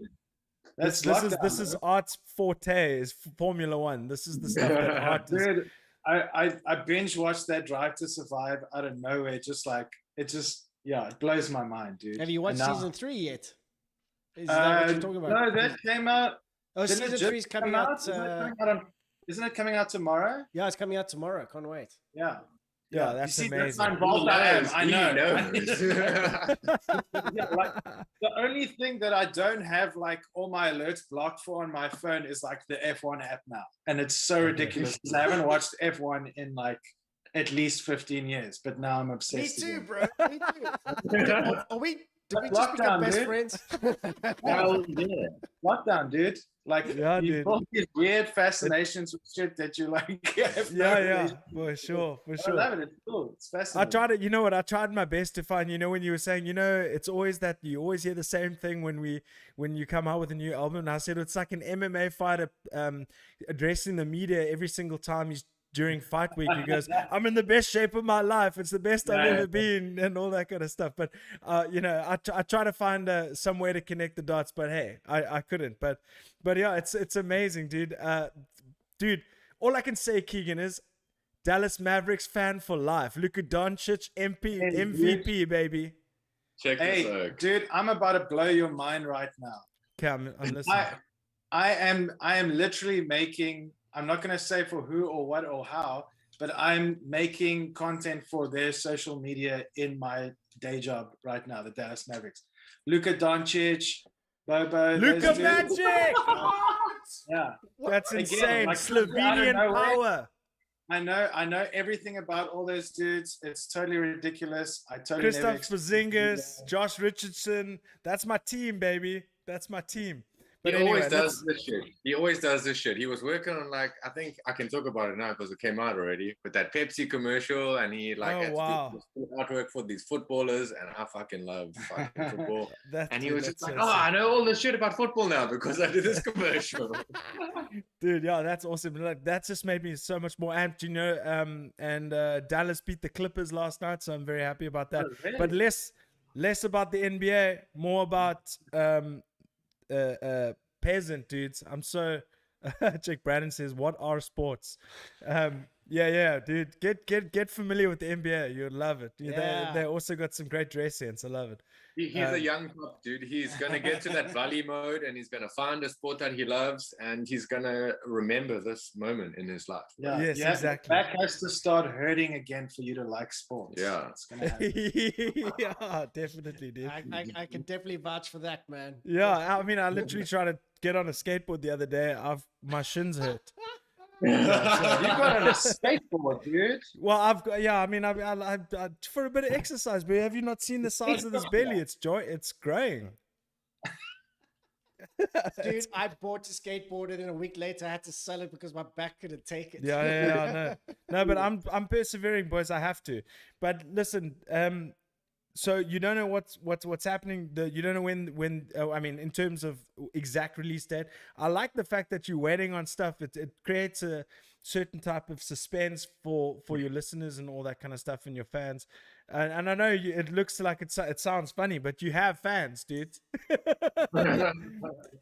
S1: This
S3: That's
S1: is Art's forte, is Formula One. This is the stuff that Art is.
S3: Dude, I binge watched that Drive to Survive out of nowhere. It blows my mind, dude.
S2: Have you watched
S3: And now-
S2: season 3 yet? Is that what you're talking about?
S3: No, that came out.
S2: Oh,
S3: didn't it
S2: season
S3: just
S2: 3 is coming
S3: come
S2: out.
S3: Isn't it coming out tomorrow?
S2: Yeah, it's coming out tomorrow. Can't wait.
S3: Yeah.
S1: Yeah, that's
S3: You see,
S1: amazing.
S3: That's how involved I am. I know.
S4: knows.
S3: Yeah, like, the only thing that I don't have like all my alerts blocked for on my phone is like the F1 app now, and it's so ridiculous because I haven't watched F1 in like at least 15 years, but now I'm
S2: Me
S3: obsessed.
S2: too,
S3: again.
S2: bro. Me too. Are we? Did we just become
S3: Lockdown,
S2: best
S3: dude.
S2: friends?
S3: Hell yeah, lockdown, dude. Like
S1: Yeah,
S3: you've
S1: dude.
S3: got these weird fascinations with shit that you like. Have no
S1: Yeah,
S3: relation-
S1: for sure, for
S3: I
S1: sure.
S3: love it. It's cool. It's
S1: I
S3: fascinating.
S1: tried it. You know what? I tried my best to find. You know, when you were saying, it's always that you always hear the same thing when you come out with a new album. And I said it's like an MMA fighter addressing the media every single time he's during fight week. He goes, "I'm in the best shape of my life. It's the best I've ever been," and all that kind of stuff. But I try to find some way to connect the dots. But hey, I couldn't. But yeah, it's amazing, dude. Dude, all I can say, Keagan, is Dallas Mavericks fan for life. Luka Doncic, MVP, baby.
S4: Check this
S3: Hey,
S4: out.
S3: dude, I'm about to blow your mind right now.
S1: Okay, I'm listening.
S3: I am literally making. I'm not going to say for who or what or how, but I'm making content for their social media in my day job right now, the Dallas Mavericks. Luka Doncic, Bobo.
S1: Luka
S3: those dudes.
S1: Magic!
S3: Yeah,
S1: That's
S3: Again,
S1: insane.
S3: like,
S1: Slovenian
S3: I don't know
S1: power.
S3: I know everything about all those dudes. It's totally ridiculous. I totally never
S1: Kristaps
S3: expected
S1: Porzingis, Josh Richardson. That's my team, baby. That's my team. But
S4: He
S1: anyway,
S4: always does this shit. He always does this shit. He was working on like, I think I can talk about it now because it came out already, but that Pepsi commercial, and he like
S1: Oh,
S4: had to
S1: wow.
S4: do this artwork for these footballers, and I fucking love fucking football.
S1: That's,
S4: And he
S1: dude,
S4: was just
S1: that's
S4: like,
S1: so
S4: "Oh,
S1: sick.
S4: I know all this shit about football now because I did this commercial."
S1: Dude, yeah, that's awesome. Like, that just made me so much more amped, and Dallas beat the Clippers last night, so I'm very happy about that.
S3: Oh, really?
S1: But less about the NBA, more about Peasant, dudes. I'm so Jake Brandon says, "What are sports?" Yeah, dude. Get familiar with the NBA. You'll love it.
S2: Yeah.
S1: They also got some great dress sense. I love it.
S4: He's a young pup, dude. He's gonna get to that valley mode, and he's gonna find a sport that he loves, and he's gonna remember this moment in his life.
S3: Yeah,
S1: Yes,
S3: yeah,
S1: exactly.
S3: Back has to start hurting again for you to like sports.
S4: Yeah.
S3: It's gonna happen.
S1: Yeah, definitely, dude.
S2: I can definitely vouch for that, man.
S1: Yeah, I mean, I literally tried to get on a skateboard the other day. My shins hurt.
S3: You got on a skateboard, dude.
S1: Well, I've got, yeah. I mean, I for a bit of exercise, but have you not seen the size of this belly? It's growing.
S2: Dude, I bought a skateboard and then a week later I had to sell it because my back couldn't take it.
S1: Yeah, I know. No, but I'm persevering, boys. I have to. But listen, so you don't know what's happening. You don't know when. I mean, in terms of exact release date, I like the fact that you're waiting on stuff. It creates a certain type of suspense for your listeners and all that kind of stuff and your fans. And I know it looks like it sounds funny, but you have fans, dude.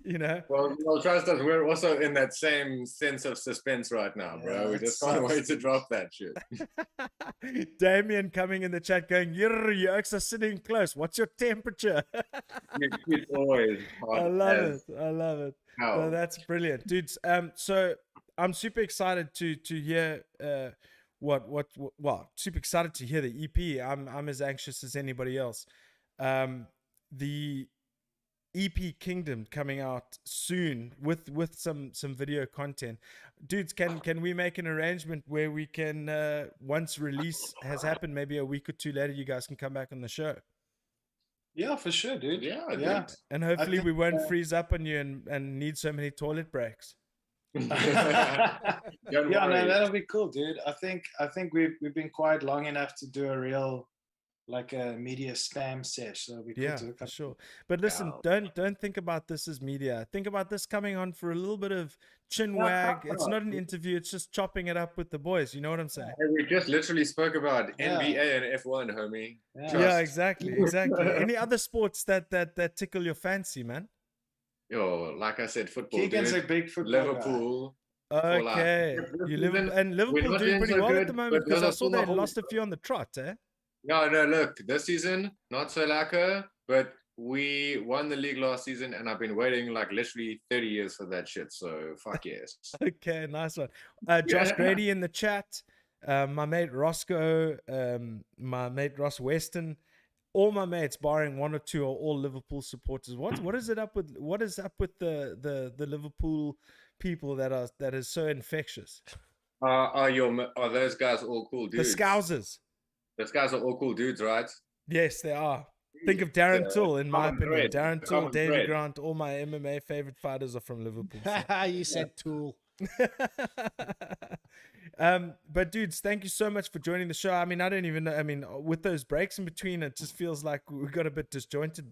S1: You know.
S4: Well, trust us, we're also in that same sense of suspense right now, bro.
S3: Yeah,
S4: We just can't wait to drop that shit.
S1: Damien coming in the chat going, your yolks are sitting close. What's your temperature?
S4: It's always hot
S1: I love
S4: as
S1: it. I love it.
S4: hell.
S1: No, that's brilliant, dudes. So I'm super excited to hear super excited to hear the EP. I'm as anxious as anybody else. The EP Kingdom coming out soon with some video content. Dudes, can we make an arrangement where we can once release has happened, maybe a week or two later, you guys can come back on the show?
S3: Yeah, for sure, dude.
S4: Yeah,
S3: Yeah.
S4: dude.
S1: And hopefully we
S3: think,
S1: won't freeze up on you and need so many toilet breaks.
S4: Don't
S3: Yeah, no,
S4: worry.
S3: that'll be cool, dude. I think we've been quiet long enough to do a real like a media spam sesh. So it'll be cool
S1: Yeah,
S3: to look
S1: for
S3: up.
S1: sure. But listen, don't think about this as media. Think about this coming on for a little bit of chin
S3: Yeah,
S1: wag.
S3: proper.
S1: It's not an interview. It's just chopping it up with the boys. You know what I'm saying?
S4: Hey, we just literally spoke about
S3: Yeah.
S4: NBA and F1, homie.
S3: Yeah.
S4: Trust.
S1: Yeah, exactly. Any other sports that tickle your fancy, man?
S4: Yo, like I said, football,
S3: Keagan's
S4: dude.
S3: a big football guy.
S4: Liverpool.
S1: Okay,
S4: this
S1: you
S4: season,
S1: and Liverpool
S4: not
S1: doing
S4: doing
S1: pretty
S4: so
S1: well at
S4: good,
S1: the moment
S4: but
S1: because I
S4: those are
S1: saw
S4: still
S1: they
S4: not
S1: lost a few on the trot, eh?
S4: No, look, this season, not so lacquer, but we won the league last season, and I've been waiting like literally 30 years for that shit, so fuck yes.
S1: Okay, nice one. Josh Grady in the chat, my mate Roscoe, my mate Ross Weston, all my mates, barring one or two, are all Liverpool supporters. What is up with the Liverpool people that is so infectious?
S4: Are those guys all cool dudes?
S1: The Scousers.
S4: Those guys are all cool dudes, right?
S1: Yes, they are. Think of Darren Till, in my
S4: common
S1: opinion.
S4: thread.
S1: Darren
S4: The
S1: Till,
S4: common
S1: Davy
S4: thread.
S1: Grant, all my MMA favorite fighters are from Liverpool.
S2: You said tool.
S1: But dudes, thank you so much for joining the show. I mean, I don't even know. I mean, with those breaks in between, it just feels like we got a bit disjointed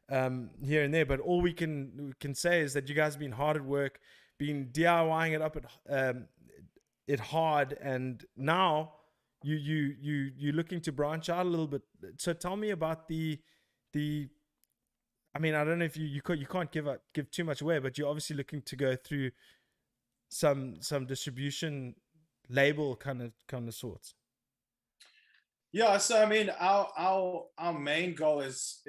S1: here and there. But all we can say is that you guys have been hard at work, been DIYing it up at it hard, and now you're looking to branch out a little bit. So tell me about the. I mean, I don't know if you can't give too much away, but you're obviously looking to go through some distribution label kind of sorts.
S3: Yeah, so I mean, our main goal is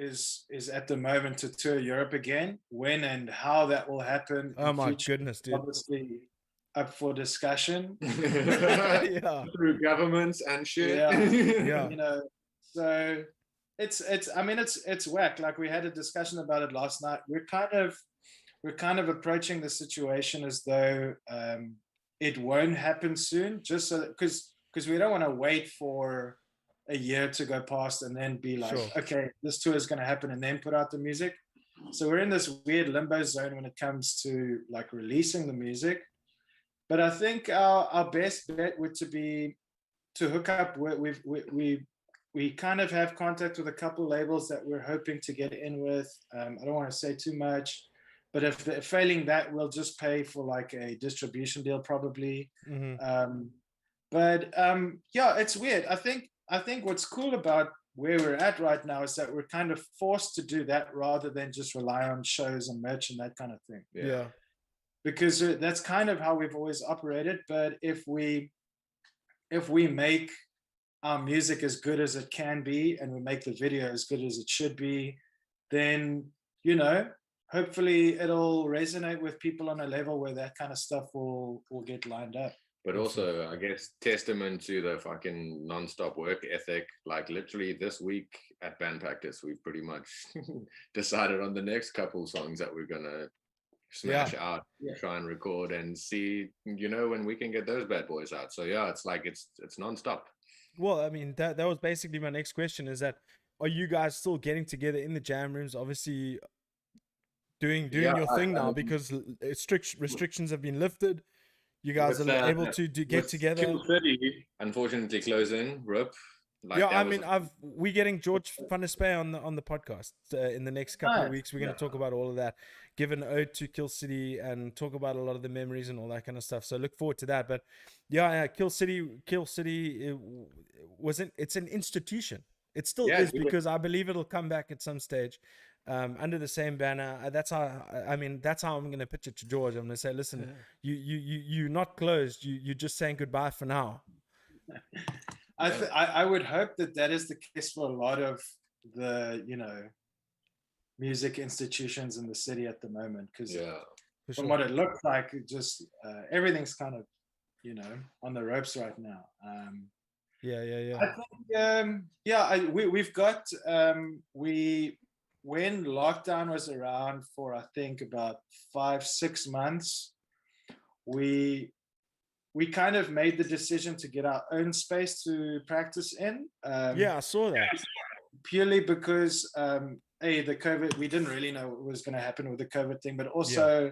S3: at the moment to tour Europe again. When and how that will happen,
S1: Oh
S3: in
S1: my
S3: future,
S1: goodness, dude!
S3: obviously up for discussion.
S1: Yeah,
S4: Through governments and shit.
S1: Yeah.
S3: You know, so it's I mean it's whack. Like we had a discussion about it last night. We're kind of approaching the situation as though it won't happen soon, just so because we don't want to wait for a year to go past and then be like,
S1: Sure.
S3: okay, this tour is going to happen, and then put out the music. So we're in this weird limbo zone when it comes to like releasing the music. But I think our best bet would to hook up. We kind of have contact with a couple labels that we're hoping to get in with. I don't want to say too much, but if failing that, we'll just pay for like a distribution deal probably.
S1: Mm-hmm.
S3: Yeah, it's weird. I think what's cool about where we're at right now is that we're kind of forced to do that rather than just rely on shows and merch and that kind of thing.
S1: Yeah.
S3: Because that's kind of how we've always operated. But if we if we make our music as good as it can be and we make the video as good as it should be, then, you know, hopefully it'll resonate with people on a level where that kind of stuff will get lined up.
S4: But also, I guess, testament to the fucking non-stop work ethic. Like literally this week at band practice, we pretty much decided on the next couple songs that we're gonna smash out, try and record, and see, you know, when we can get those bad boys out. So yeah, it's like it's non-stop.
S1: Well, I mean, that was basically my next question, is that are you guys still getting together in the jam rooms? Obviously doing your thing now, because strict restrictions have been lifted. You guys are able to get together.
S4: Kill City, unfortunately, closing. RIP. Like,
S1: yeah, I mean, we're getting George Van der Spey on the podcast in the next couple of weeks. We're going to talk about all of that, give an ode to Kill City, and talk about a lot of the memories and all that kind of stuff. So look forward to that. But yeah, Kill City, it's an institution. It still is, because I believe it'll come back at some stage. Under the same banner. That's how I'm going to pitch it to George. I'm going to say, listen, you're not closed. You're just saying goodbye for now.
S3: I would hope that is the case for a lot of the, you know, music institutions in the city at the moment, because from what it looks like, it just everything's kind of, you know, on the ropes right now. I think we've got when lockdown was around for, I think, about 5-6 months, we kind of made the decision to get our own space to practice in.
S1: I saw that.
S3: Purely because, the COVID, we didn't really know what was going to happen with the COVID thing, but also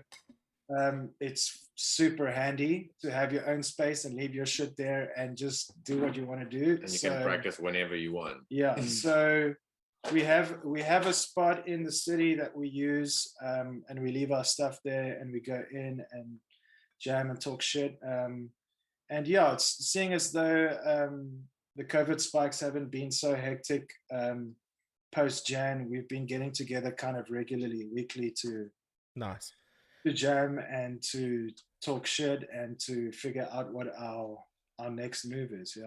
S3: it's super handy to have your own space and leave your shit there and just do what you want to do.
S4: And you can practice whenever you want.
S3: Yeah, so we have a spot in the city that we use, and we leave our stuff there and we go in and jam and talk shit. And yeah, it's seeing as though the COVID spikes haven't been so hectic post-Jan, we've been getting together kind of regularly, weekly, to jam and to talk shit and to figure out what our next move is.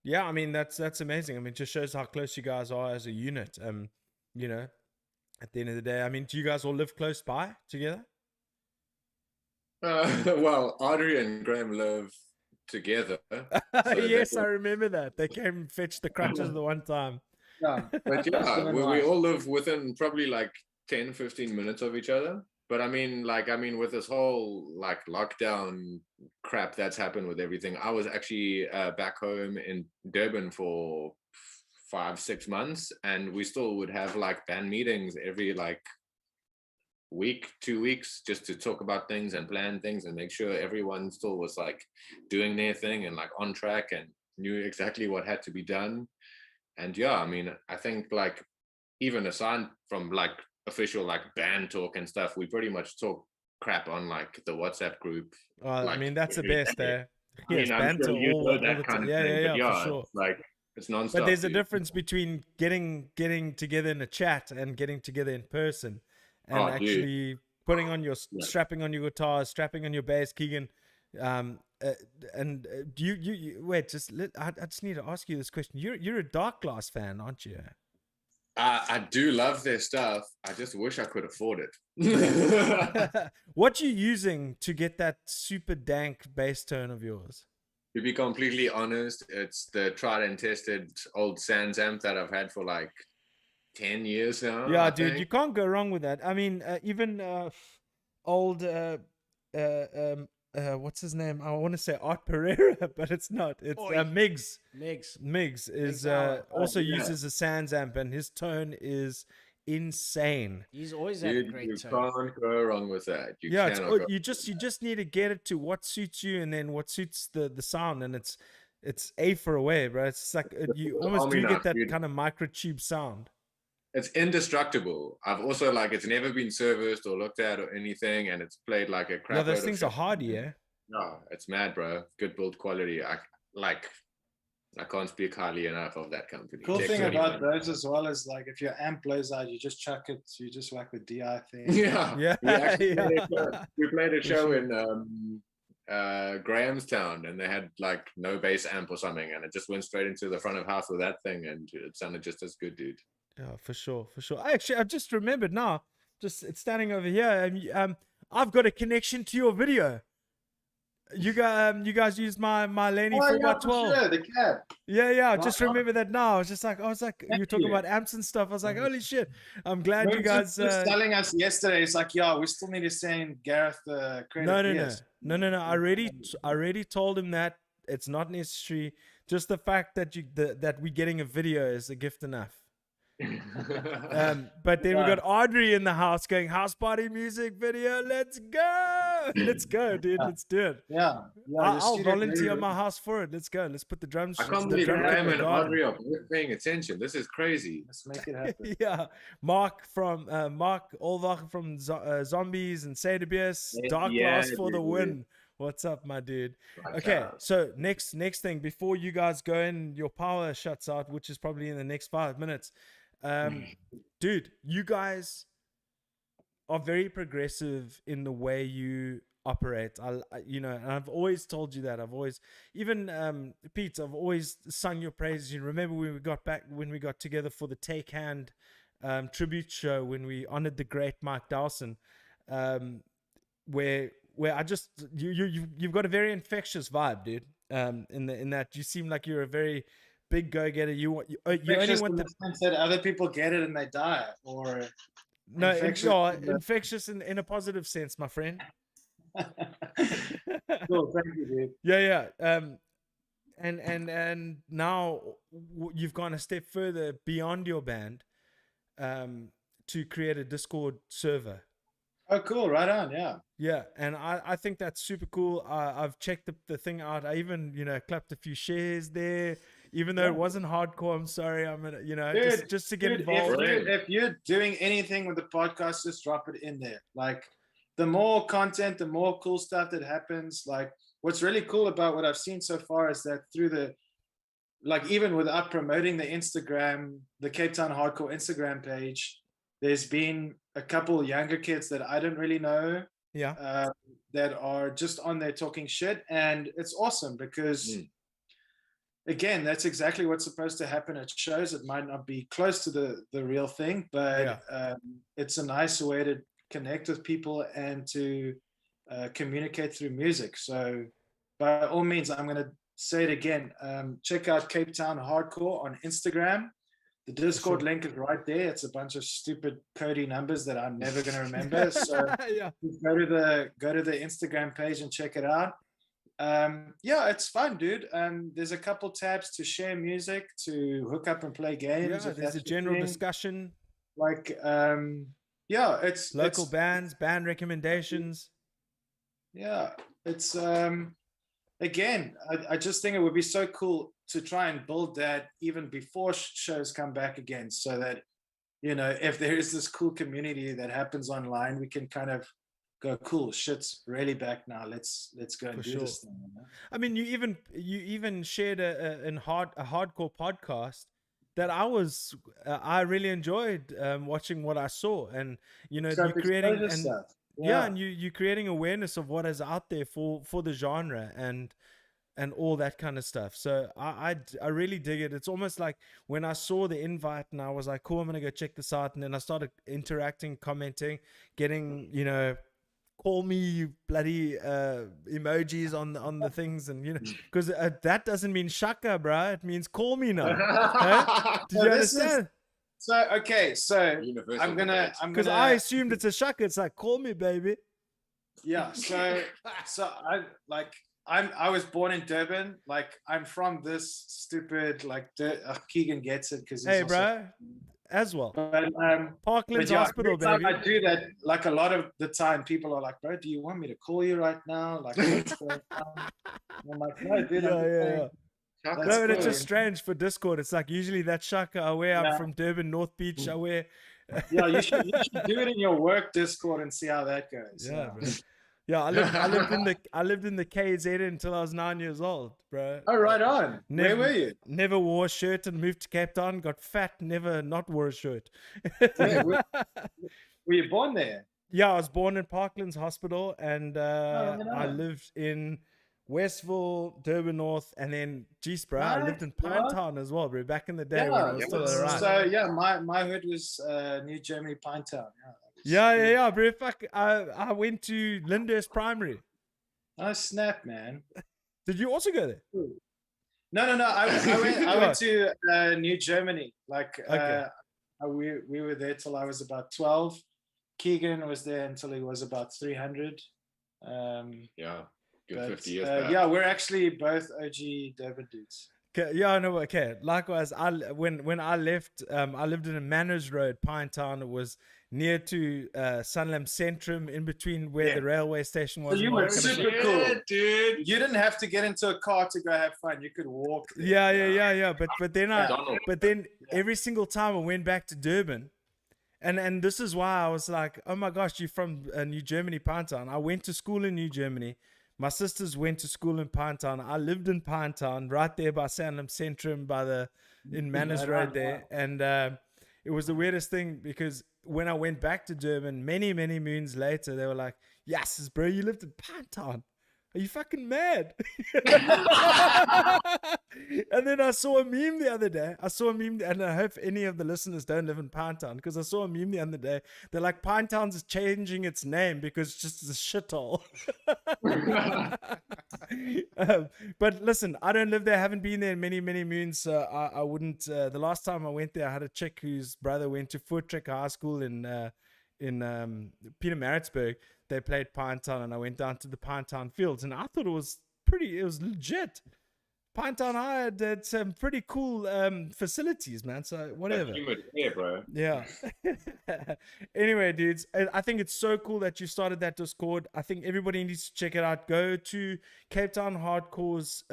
S1: Yeah, I mean, that's amazing. I mean, it just shows how close you guys are as a unit. You know, at the end of the day, I mean, do you guys all live close by together?
S4: Well, Audrey and Graham live together.
S1: So yes, I remember that. They came and fetched the crutches the one time.
S3: Yeah,
S4: but yeah, we all live within probably like 10-15 minutes of each other. But I mean, with this whole like lockdown crap that's happened with everything, I was actually back home in Durban for 5-6 months, and we still would have like band meetings every like week, 2 weeks, just to talk about things and plan things and make sure everyone still was like doing their thing and like on track and knew exactly what had to be done. And yeah, I mean, I think like even aside from like official like band talk and stuff, we pretty much talk crap on like the WhatsApp group.
S1: Like, I mean, that's the best there.
S4: Yes, I'm sure you know that kind of thing. Yeah, for sure. Like it's nonstop.
S1: But there's a difference between getting together in a chat and getting together in person, and actually putting on your strapping on your guitar, strapping on your bass, Keagan. And do you wait? I just need to ask you this question. You're a Dark Glass fan, aren't you?
S4: I do love their stuff. I just wish I could afford it.
S1: What you using to get that super dank bass tone of yours?
S4: To be completely honest, it's the tried and tested old Sans amp that I've had for like 10 years now.
S1: Yeah, dude, you can't go wrong with that. I mean, even old what's his name? I want to say Art Pereira, but it's not. It's Migs. Migs is also uses a Sans amp, and his tone is insane.
S2: He's always had a great tone.
S4: You can't go wrong with that.
S1: You just need to get it to what suits you, and then what suits the sound, and it's A for away, bro. It's like you almost do get that kind of microtube sound.
S4: It's indestructible. I've also like it's never been serviced or looked at or anything, and it's played like a crap.
S1: Yeah, those things are hardy, yeah.
S4: No, it's mad, bro. Good build quality. I can't speak highly enough of that company.
S3: Cool thing about those as well is like if your amp blows out, you just chuck it. You just whack the DI thing.
S4: Yeah. We played a show in Grahamstown, and they had like no bass amp or something, and it just went straight into the front of house with that thing, and it sounded just as good, dude.
S1: Yeah, for sure, for sure. I've just remembered now. Just it's standing over here, and I've got a connection to your video. You guys used my Laney 4x12.
S3: Sure, the cab.
S1: Yeah. I just remember that now. I was like, you were talking
S3: you.
S1: about amps and stuff. I was like, holy shit! I'm glad you
S3: Moose
S1: guys.
S3: was telling us yesterday. It's like, yeah, we still need to send Gareth the credit.
S1: No. I already told him that it's not necessary. Just the fact that that we're getting a video is a gift enough. But then we got Audrey in the house going, house party music video. Let's go, dude. Let's do it.
S3: Yeah.
S1: I'll volunteer my house for it. Let's go. Let's put the drums.
S4: I can't believe Graham and Audrey are both paying attention. This is crazy.
S3: Let's make it happen.
S1: Yeah, Mark Olvach from Zombies and Sadebius. Dark Glass for the win. What's up, my dude? Okay, so next thing before you guys go in, your power shuts out, which is probably in the next 5 minutes. Dude, you guys are very progressive in the way you operate. And I've always told you that. I've always, even Pete, I've always sung your praises. You remember when we got together for the Take Hand tribute show when we honored the great Mike Dawson, where I just you've got a very infectious vibe, dude. In that you seem like you're a very big go-getter. You only want the
S3: sense that other people get it and they die, or
S1: infectious in a positive sense, my friend.
S3: Cool, thank you, dude.
S1: Yeah. And now you've gone a step further beyond your band, to create a Discord server.
S3: Oh, cool. Right on. Yeah.
S1: Yeah. And I think that's super cool. I've checked the thing out. I even, clapped a few shares there, even though it wasn't hardcore. I'm sorry. I'm going to,
S3: dude,
S1: just to get involved.
S3: If you're doing anything with the podcast, just drop it in there. Like, the more content, the more cool stuff that happens. Like, what's really cool about what I've seen so far is that through even without promoting the Instagram, the Cape Town Hardcore Instagram page, there's been a couple younger kids that I don't really know, that are just on there talking shit, and it's awesome because, again, that's exactly what's supposed to happen at shows. It might not be close to the real thing, but it's a nice way to connect with people and to communicate through music. So, by all means, I'm going to say it again. Check out Cape Town Hardcore on Instagram. The Discord link is right there. It's a bunch of stupid codey numbers that I'm never going to remember. So go to the Instagram page and check it out. It's fun, dude. There's a couple tabs to share music, to hook up and play games.
S1: Yeah, there's a general discussion.
S3: Like, it's
S1: local bands, band recommendations.
S3: Yeah, it's again, I just think it would be so cool to try and build that even before shows come back again, so that, if there is this cool community that happens online, we can kind of go, cool, shit's really back now. Let's go and do this thing.
S1: I mean, you even shared a hardcore podcast that I really enjoyed watching what I saw, and you're creating and you're creating awareness of what is out there for the genre and all that kind of stuff. So I really dig it. It's almost like when I saw the invite and I was like, cool, I'm gonna go check this out, and then I started interacting, commenting, getting call me you bloody emojis on the things, and because that doesn't mean shaka, bro. It means call me now. Did you understand?
S3: So I'm gonna
S1: because I assumed it's a shaka. It's like, call me, baby.
S3: Yeah. So I was born in Durban. Like, I'm from this stupid Keagan gets it because
S1: hey, bro, as well.
S3: But,
S1: Parklands Hospital, baby.
S3: I do that. Like, a lot of the time, people are like, "Bro, do you want me to call you right now?" Like, what's going on? I'm like, "No, dude."
S1: Yeah. No, but it's just strange for Discord. It's like usually that shaka I wear. I'm from Durban, North Beach. I wear.
S3: Yeah, you should do it in your work Discord and see how that goes.
S1: Yeah, bro. Yeah, I lived in the KZN until I was 9 years old, bro.
S3: Oh, right on. Where were you?
S1: Never wore a shirt and moved to Cape Town. Got fat, never not wore a shirt.
S3: Were you born there?
S1: Yeah, I was born in Parklands Hospital, and
S3: Oh,
S1: I
S3: no.
S1: lived in Westville, Durban North, and then geez, bro, I lived
S3: Nice,
S1: in
S3: bro.
S1: Pinetown as well, bro. Back in the day when it
S3: Yeah,
S1: was
S4: Yeah.
S1: still around.
S3: so yeah, my hood was New Germany, Pinetown. Yeah, that was
S1: Yeah,
S3: cool.
S1: yeah, yeah, bro. Fuck, I went to Lyndhurst Primary.
S3: Oh snap, man.
S1: Did you also go there?
S3: No. I went to New Germany. Like
S1: Okay.
S3: we were there till I was about 12. Keagan was there until he was about 300.
S4: Yeah. Good
S3: But
S4: 50 years back.
S3: yeah, we're actually both OG Durban dudes.
S1: Okay, yeah, no, okay. Likewise, when I left, I lived in a Manners Road, Pinetown. It was near to Sunlam Centrum, in between where
S3: Yeah.
S1: the railway station
S3: So
S1: was.
S3: you
S1: and all
S3: were
S1: that kind of
S3: super
S1: shit.
S3: cool.
S4: Yeah, dude.
S3: You didn't have to get into a car to go have fun. You could walk there.
S1: Yeah. But then
S4: Donald.
S1: every single time I went back to Durban, and this is why I was like, oh my gosh, you're from New Germany, Pinetown. I went to school in New Germany. My sisters went to school in Pinetown. I lived in Pinetown, right there by Sandham Centrum, in Manners Road there. And it was the weirdest thing because when I went back to Durban, many moons later, they were like, "Yes, bro, you lived in Pinetown. Are you fucking mad?" And then I saw a meme the other day. And I hope any of the listeners don't live in Pinetown, because I saw a meme the other day. They're like, Pinetown's is changing its name because it's just a shithole. But listen, I don't live there. I haven't been there in many moons. So I wouldn't. The last time I went there, I had a chick whose brother went to Voortrekker High School in Peter Maritzburg. They played Pinetown, and I went down to the Pinetown fields, and I thought it was legit. Pinetown High had some pretty cool facilities, man. So whatever.
S4: Yeah, bro.
S1: Yeah. Anyway, dudes, I think it's so cool that you started that Discord. I think everybody needs to check it out. Go to Cape Town Hardcore's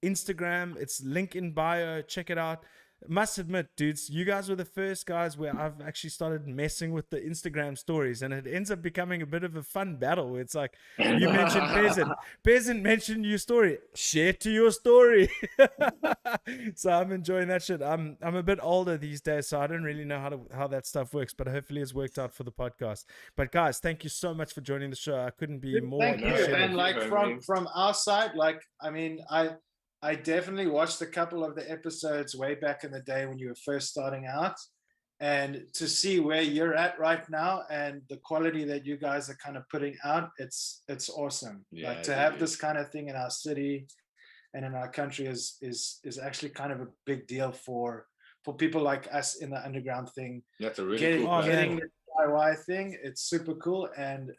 S1: Instagram. It's link in bio. Check it out. Must admit, dudes, you guys were the first guys where I've actually started messing with the Instagram stories, and it ends up becoming a bit of a fun battle. It's like, you mentioned Peasant mentioned your story, share to your story. So I'm enjoying that shit. I'm a bit older these days, so I don't really know how that stuff works, but hopefully it's worked out for the podcast. But guys, thank you so much for joining the show. I couldn't be more
S3: Thank you.
S1: appreciative.
S3: And like from our side, like I mean, I definitely watched a couple of the episodes way back in the day when you were first starting out, and to see where you're at right now and the quality that you guys are kind of putting out, it's awesome.
S4: Yeah,
S3: like to have this kind of thing in our city and in our country is actually kind of a big deal for people like us in the underground thing.
S4: That's a really
S3: Getting,
S4: cool
S3: getting the DIY thing, it's super cool. And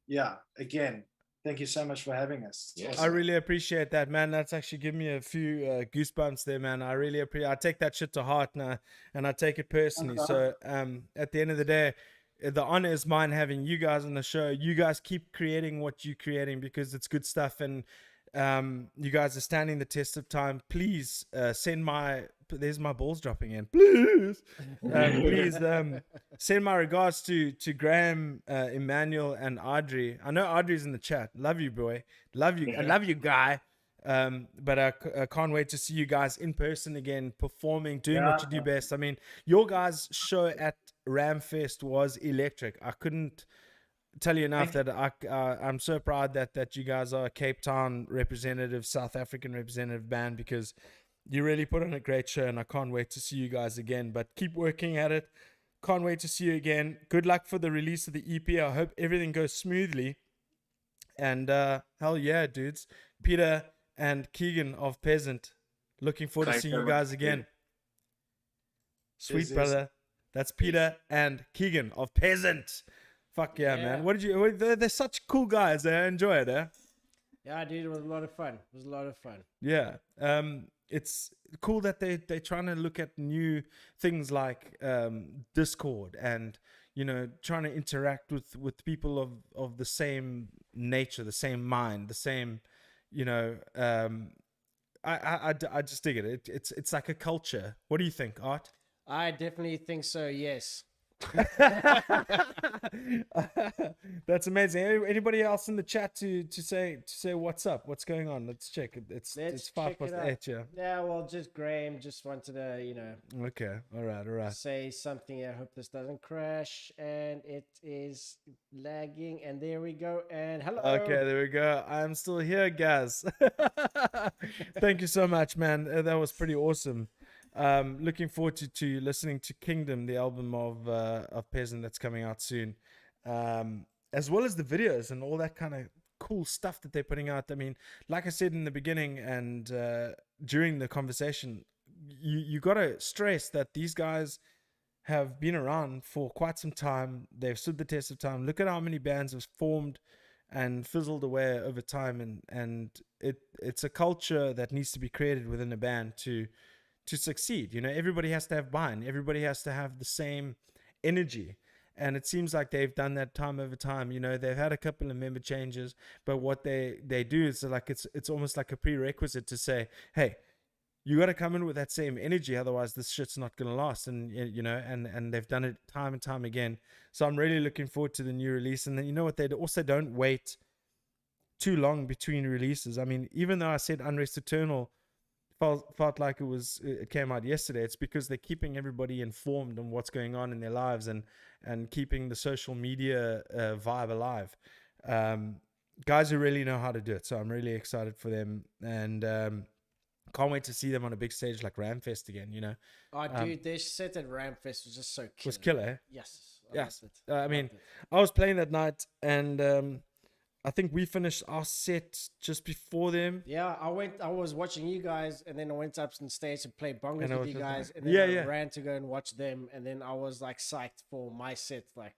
S3: yeah, again, thank you so much for having us.
S4: Yes.
S1: I really appreciate that, man. That's actually given me a few goosebumps there, man. I really appreciate. I take that shit to heart now, and I take it personally. So, at the end of the day, the honor is mine having you guys on the show. You guys keep creating what you're creating because it's good stuff, and you guys are standing the test of time. Please send my. There's my balls dropping in. Please, send my regards to Graham, Emmanuel, and Audrey. I know Audrey's in the chat. Love you, boy. Love you. I love you, guy. But I can't wait to see you guys in person again, performing, doing what you do best. I mean, your guys' show at Ramfest was electric. I couldn't tell you enough that I'm so proud that you guys are a Cape Town representative, South African representative band, because you really put on a great show, and I can't wait to see you guys again. But keep working at it. Can't wait to see you again. Good luck for the release of the EP. I hope everything goes smoothly. And hell yeah, dudes. Pieter and Keagan of Peasant. Looking forward to seeing you guys again. Sweet brother. That's Pieter and Keagan of Peasant. Fuck yeah, man. What did you? They're such cool guys. I enjoy it, eh?
S2: Yeah, dude, it was a lot of fun. It was a lot of fun.
S1: Yeah. It's cool that they're trying to look at new things like Discord, and trying to interact with people of the same nature, the same mind, the same I just dig it. It's like a culture. What do you think, Art?
S2: I definitely think so, yes.
S1: That's amazing. Anybody else in the chat to say what's up? What's going on? Let's check. It's
S2: Let's
S1: 8:05. Yeah.
S2: Yeah, well, just Graham just wanted to,
S1: Okay. All right.
S2: say something. I hope this doesn't crash. And it is lagging. And there we go. And hello.
S1: Okay, there we go. I'm still here, guys. Thank you so much, man. That was pretty awesome. Looking forward to listening to Kingdom, the album of Peasant that's coming out soon, as well as the videos and all that kind of cool stuff that they're putting out. I mean, like I said in the beginning and during the conversation, you got to stress that these guys have been around for quite some time. They've stood the test of time. Look at how many bands have formed and fizzled away over time, and it's a culture that needs to be created within a band to succeed. Everybody has to have buy-in. Everybody has to have the same energy. And it seems like they've done that time over time. They've had a couple of member changes, but what they do is like it's almost like a prerequisite to say, hey, you got to come in with that same energy, otherwise this shit's not going to last. And and they've done it time and time again. So I'm really looking forward to the new release. And then what, they also don't wait too long between releases. I mean, even though I said Unrest Eternal felt like it came out yesterday, it's because they're keeping everybody informed on what's going on in their lives and keeping the social media vibe alive. Guys who really know how to do it. So I'm really excited for them, and can't wait to see them on a big stage like Ramfest again.
S2: Oh, dude, their set at Ramfest was just so killer.
S1: Was killer.
S2: Yes.
S1: Yes.
S2: Loved it.
S1: I mean,
S2: Loved it.
S1: I was playing that night, and I think we finished our set just before them.
S2: Yeah, I was watching you guys, and then I went up on stage to play bongos
S1: And I
S2: with
S1: was
S2: you
S1: just
S2: guys,
S1: like-
S2: and then
S1: Yeah.
S2: I ran to go and watch them, and then I was like psyched for my set. Like,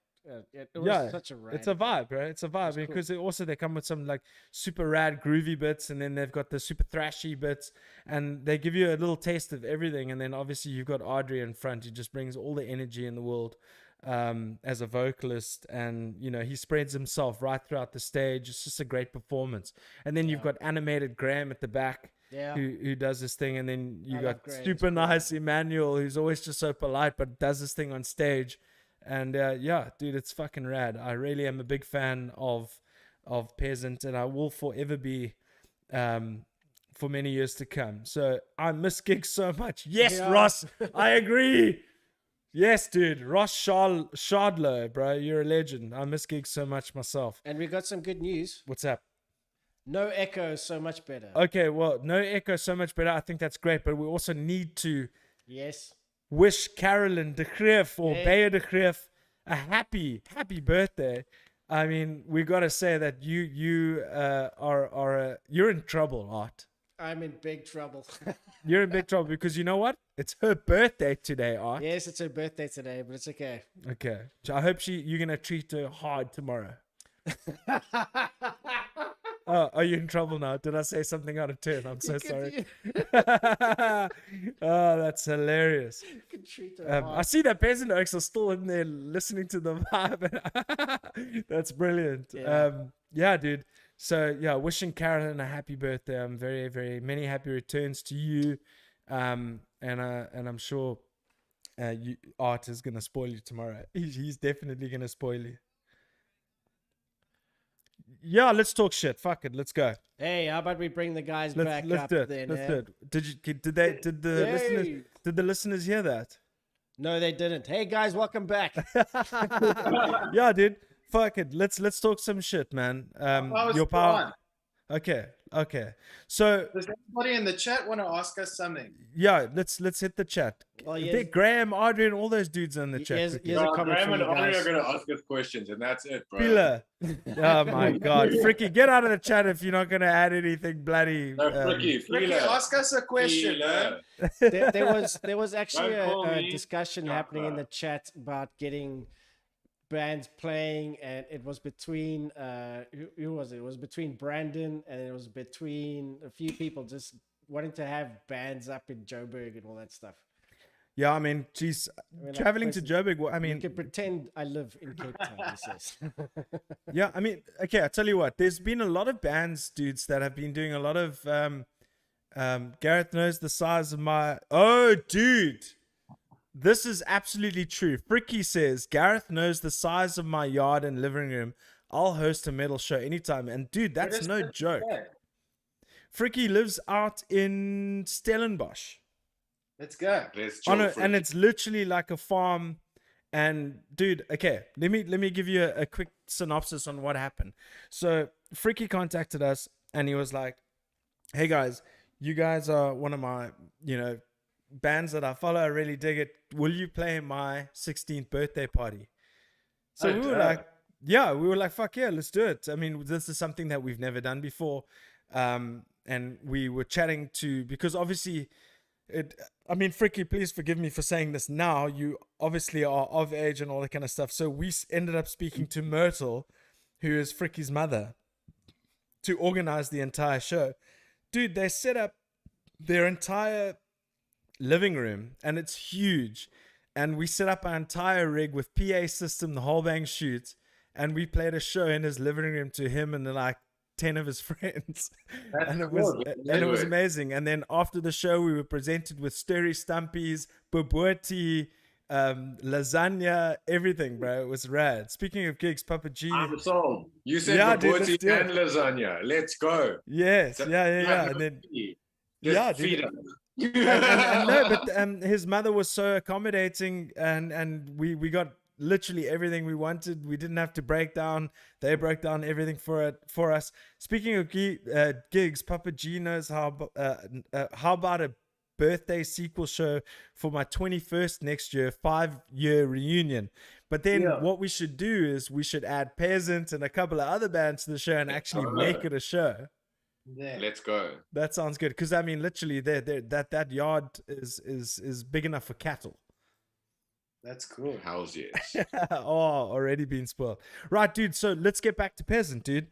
S2: it was
S1: Yeah,
S2: such a rad.
S1: it's a vibe, right? It's a vibe
S2: cool.
S1: because they come with some like super rad groovy bits, and then they've got the super thrashy bits, and they give you a little taste of everything. And then obviously you've got Audrey in front, who just brings all the energy in the world as a vocalist, and he spreads himself right throughout the stage. It's just a great performance. And then you've got animated Graham at the back,
S2: Yeah.
S1: who does this thing, and then you
S2: I
S1: got
S2: love Graham.
S1: super
S2: He's cool.
S1: nice Emmanuel, who's always just so polite but does this thing on stage. And yeah, dude, it's fucking rad. I really am a big fan of Peasant, and I will forever be for many years to come. So I miss gigs so much. Yes,
S2: Yeah.
S1: Ross, I agree. Yes, dude, Ross Shardlow, bro, you're a legend. I miss gigs so much myself.
S2: And we got some good news.
S1: What's up?
S2: No echo, so much better.
S1: Okay, well, no echo, so much better. I think that's great, but we also need to
S2: Yes.
S1: wish Carolyn de Greef or
S2: Hey.
S1: Bayer de Greef a happy birthday. I mean, we got to say that you're in trouble, Art.
S2: I'm in big trouble.
S1: You're in big trouble because you know what? It's her birthday today, Art.
S2: Yes, it's her birthday today, but it's okay.
S1: Okay. So I hope you're going to treat her hard tomorrow. Oh, are you in trouble now? Did I say something out of turn? I'm so sorry. Oh, that's hilarious.
S2: You can treat her
S1: I
S2: hard.
S1: see that Peasant Oaks are still in there listening to the vibe. That's brilliant.
S2: Yeah.
S1: Yeah, dude. So yeah, wishing Carolyn a happy birthday. I'm very, very many happy returns to you. And I'm sure Art is gonna spoil you tomorrow. He's definitely gonna spoil you. Yeah, let's talk shit. Fuck it, let's go.
S2: Hey, how about we bring the guys back
S1: Let's
S2: up
S1: do it.
S2: then?
S1: Let's
S2: eh?
S1: do it. Did the listeners hear that?
S2: No, they didn't. Hey guys, welcome back.
S1: Yeah, dude. Fuck it. Let's talk some shit, man.
S3: Power's
S1: Your power.
S3: on.
S1: Okay. So
S3: Does anybody in the chat want to ask us something?
S1: yeah, let's hit the chat.
S2: Well,
S1: There- Graham, Audrey, and all those dudes in the chat.
S2: Here's
S1: quickly.
S2: a comment
S4: Graham
S2: from
S4: and
S2: you
S4: Ari
S2: guys.
S4: are going to ask us questions, and that's it, bro.
S1: Pila. Oh my god, Fricky, get out of the chat if you're not gonna add anything bloody.
S4: No, Fricky,
S3: Ricky, ask us a question, man.
S2: There was actually
S4: Don't call
S2: a
S4: me
S2: discussion happening in the chat about getting bands playing, and it was between who was it? It was between Brandon, and it was between a few people just wanting to have bands up in Joburg and all that stuff.
S1: Yeah, I mean, geez,
S2: like,
S1: traveling to
S2: person-
S1: Joburg. I
S2: You
S1: mean,
S2: can pretend I live in Cape Town, he says.
S1: yeah, I mean, okay, I tell you what. There's been a lot of bands, dudes, that have been doing a lot of. Gareth knows the size of my. Oh, dude, This is absolutely true. Fricky says, Gareth knows the size of my yard and living room. I'll host a metal show anytime. And dude, that's no joke. Fricky lives out in Stellenbosch.
S3: Let's go.
S4: Let's chill,
S1: And it's literally like a farm. And dude, okay, let me give you a quick synopsis on what happened. So Fricky contacted us and he was like, hey guys, you guys are one of my, bands that I follow. I really dig it. Will you play my 16th birthday party? So we were like, fuck yeah, let's do it. I mean, this is something that we've never done before. And we were chatting because obviously Fricky, please forgive me for saying this now. You obviously are of age and all that kind of stuff. So we ended up speaking to Myrtle, who is Fricky's mother, to organize the entire show. Dude, they set up their entire living room and it's huge. And we set up our entire rig with PA system, the whole bang shoot. And we played a show in his living room to him and like 10 of his friends. And it was amazing. And then after the show, we were presented with stirry stumpies, bobotie, lasagna, everything, bro. It was rad. Speaking of gigs, Papa G.
S4: I'm sold. You said bobotie and lasagna. Let's go.
S1: Yes. Yeah. And then,
S4: feed him.
S1: but his mother was so accommodating and we got literally everything we wanted. We didn't have to break down. They broke down everything for us. Speaking of gigs, Papa G knows how about a birthday sequel show for my 21st next year, 5-year reunion. But then what we should do is we should add Peasant and a couple of other bands to the show and actually make it a show.
S3: Yeah.
S4: Let's go.
S1: That sounds good. Because I mean, literally, that yard is big enough for cattle.
S3: That's cool.
S4: How's yes?
S1: Already been spoiled. Right, dude. So let's get back to Peasant, dude.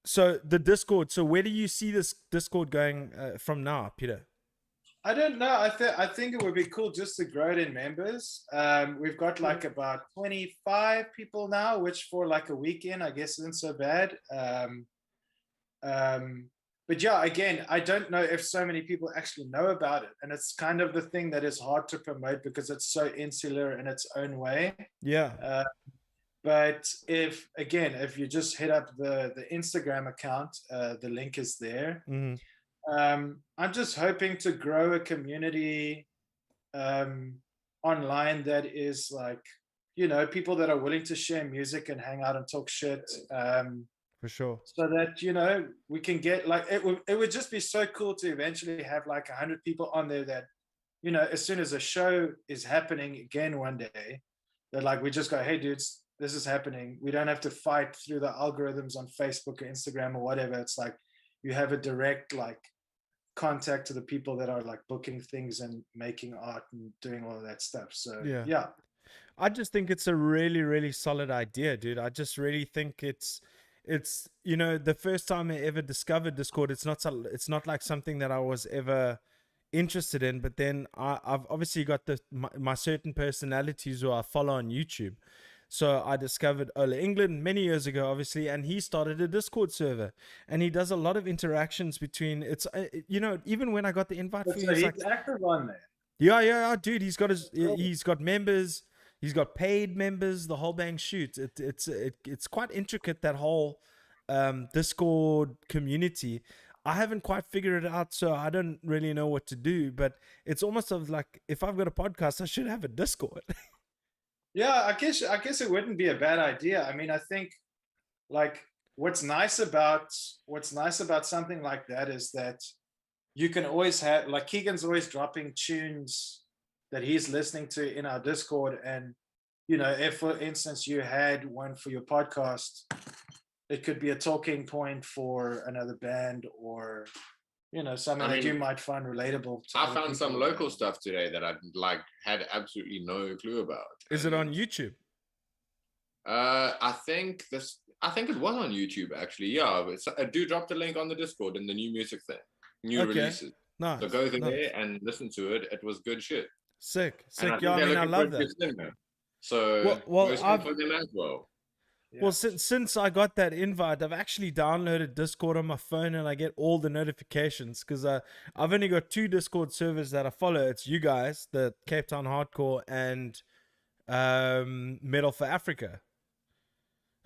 S1: So the Discord. So where do you see this Discord going from now, Peter?
S3: I don't know. I think it would be cool just to grow it in members. We've got like about 25 people now, which for like a weekend, I guess isn't so bad. But yeah, again, I don't know if so many people actually know about it. And it's kind of the thing that is hard to promote because it's so insular in its own way.
S1: Yeah.
S3: But if you just hit up the Instagram account, the link is there.
S1: Mm-hmm.
S3: I'm just hoping to grow a community online that is like, people that are willing to share music and hang out and talk shit.
S1: For sure.
S3: So that, we can get like, it would just be so cool to eventually have like 100 people on there that, as soon as a show is happening again one day, that like, we just go, hey dudes, this is happening. We don't have to fight through the algorithms on Facebook or Instagram or whatever. It's like, you have a direct like contact to the people that are like booking things and making art and doing all of that stuff. So yeah.
S1: I just think it's a really, really solid idea, dude. I just really think it's the first time I ever discovered Discord, it's not like something that I was ever interested in, but then I've obviously got my certain personalities who I follow on YouTube. So I discovered Ola England many years ago, obviously, and he started a Discord server, and he does a lot of interactions between. It's even when I got the invite for you,
S3: he's like, active on there.
S1: Yeah, dude. He's got members. He's got paid members. The whole bang shoot. It's quite intricate, that whole Discord community. I haven't quite figured it out, so I don't really know what to do. But it's almost like if I've got a podcast, I should have a Discord.
S3: Yeah, I guess it wouldn't be a bad idea. I mean, I think like what's nice about something like that is that you can always have, like, Keagan's always dropping tunes that he's listening to in our Discord, and if for instance you had one for your podcast, it could be a talking point for another band or something that you might find relatable.
S4: I found some local stuff today that I had absolutely no clue about.
S1: Is it on YouTube?
S4: I think it was on YouTube actually. Yeah, a dude dropped a link on the Discord in the new music thing, releases.
S1: Nice.
S4: So go there and listen to it. It was good shit.
S1: Sick.
S4: I
S1: Yeah, I love that.
S4: So
S1: well
S4: for them as well.
S1: Well, since I got that invite, I've actually downloaded Discord on my phone and I get all the notifications because I've only got 2 Discord servers that I follow. It's you guys, the Cape Town Hardcore, and Metal for Africa.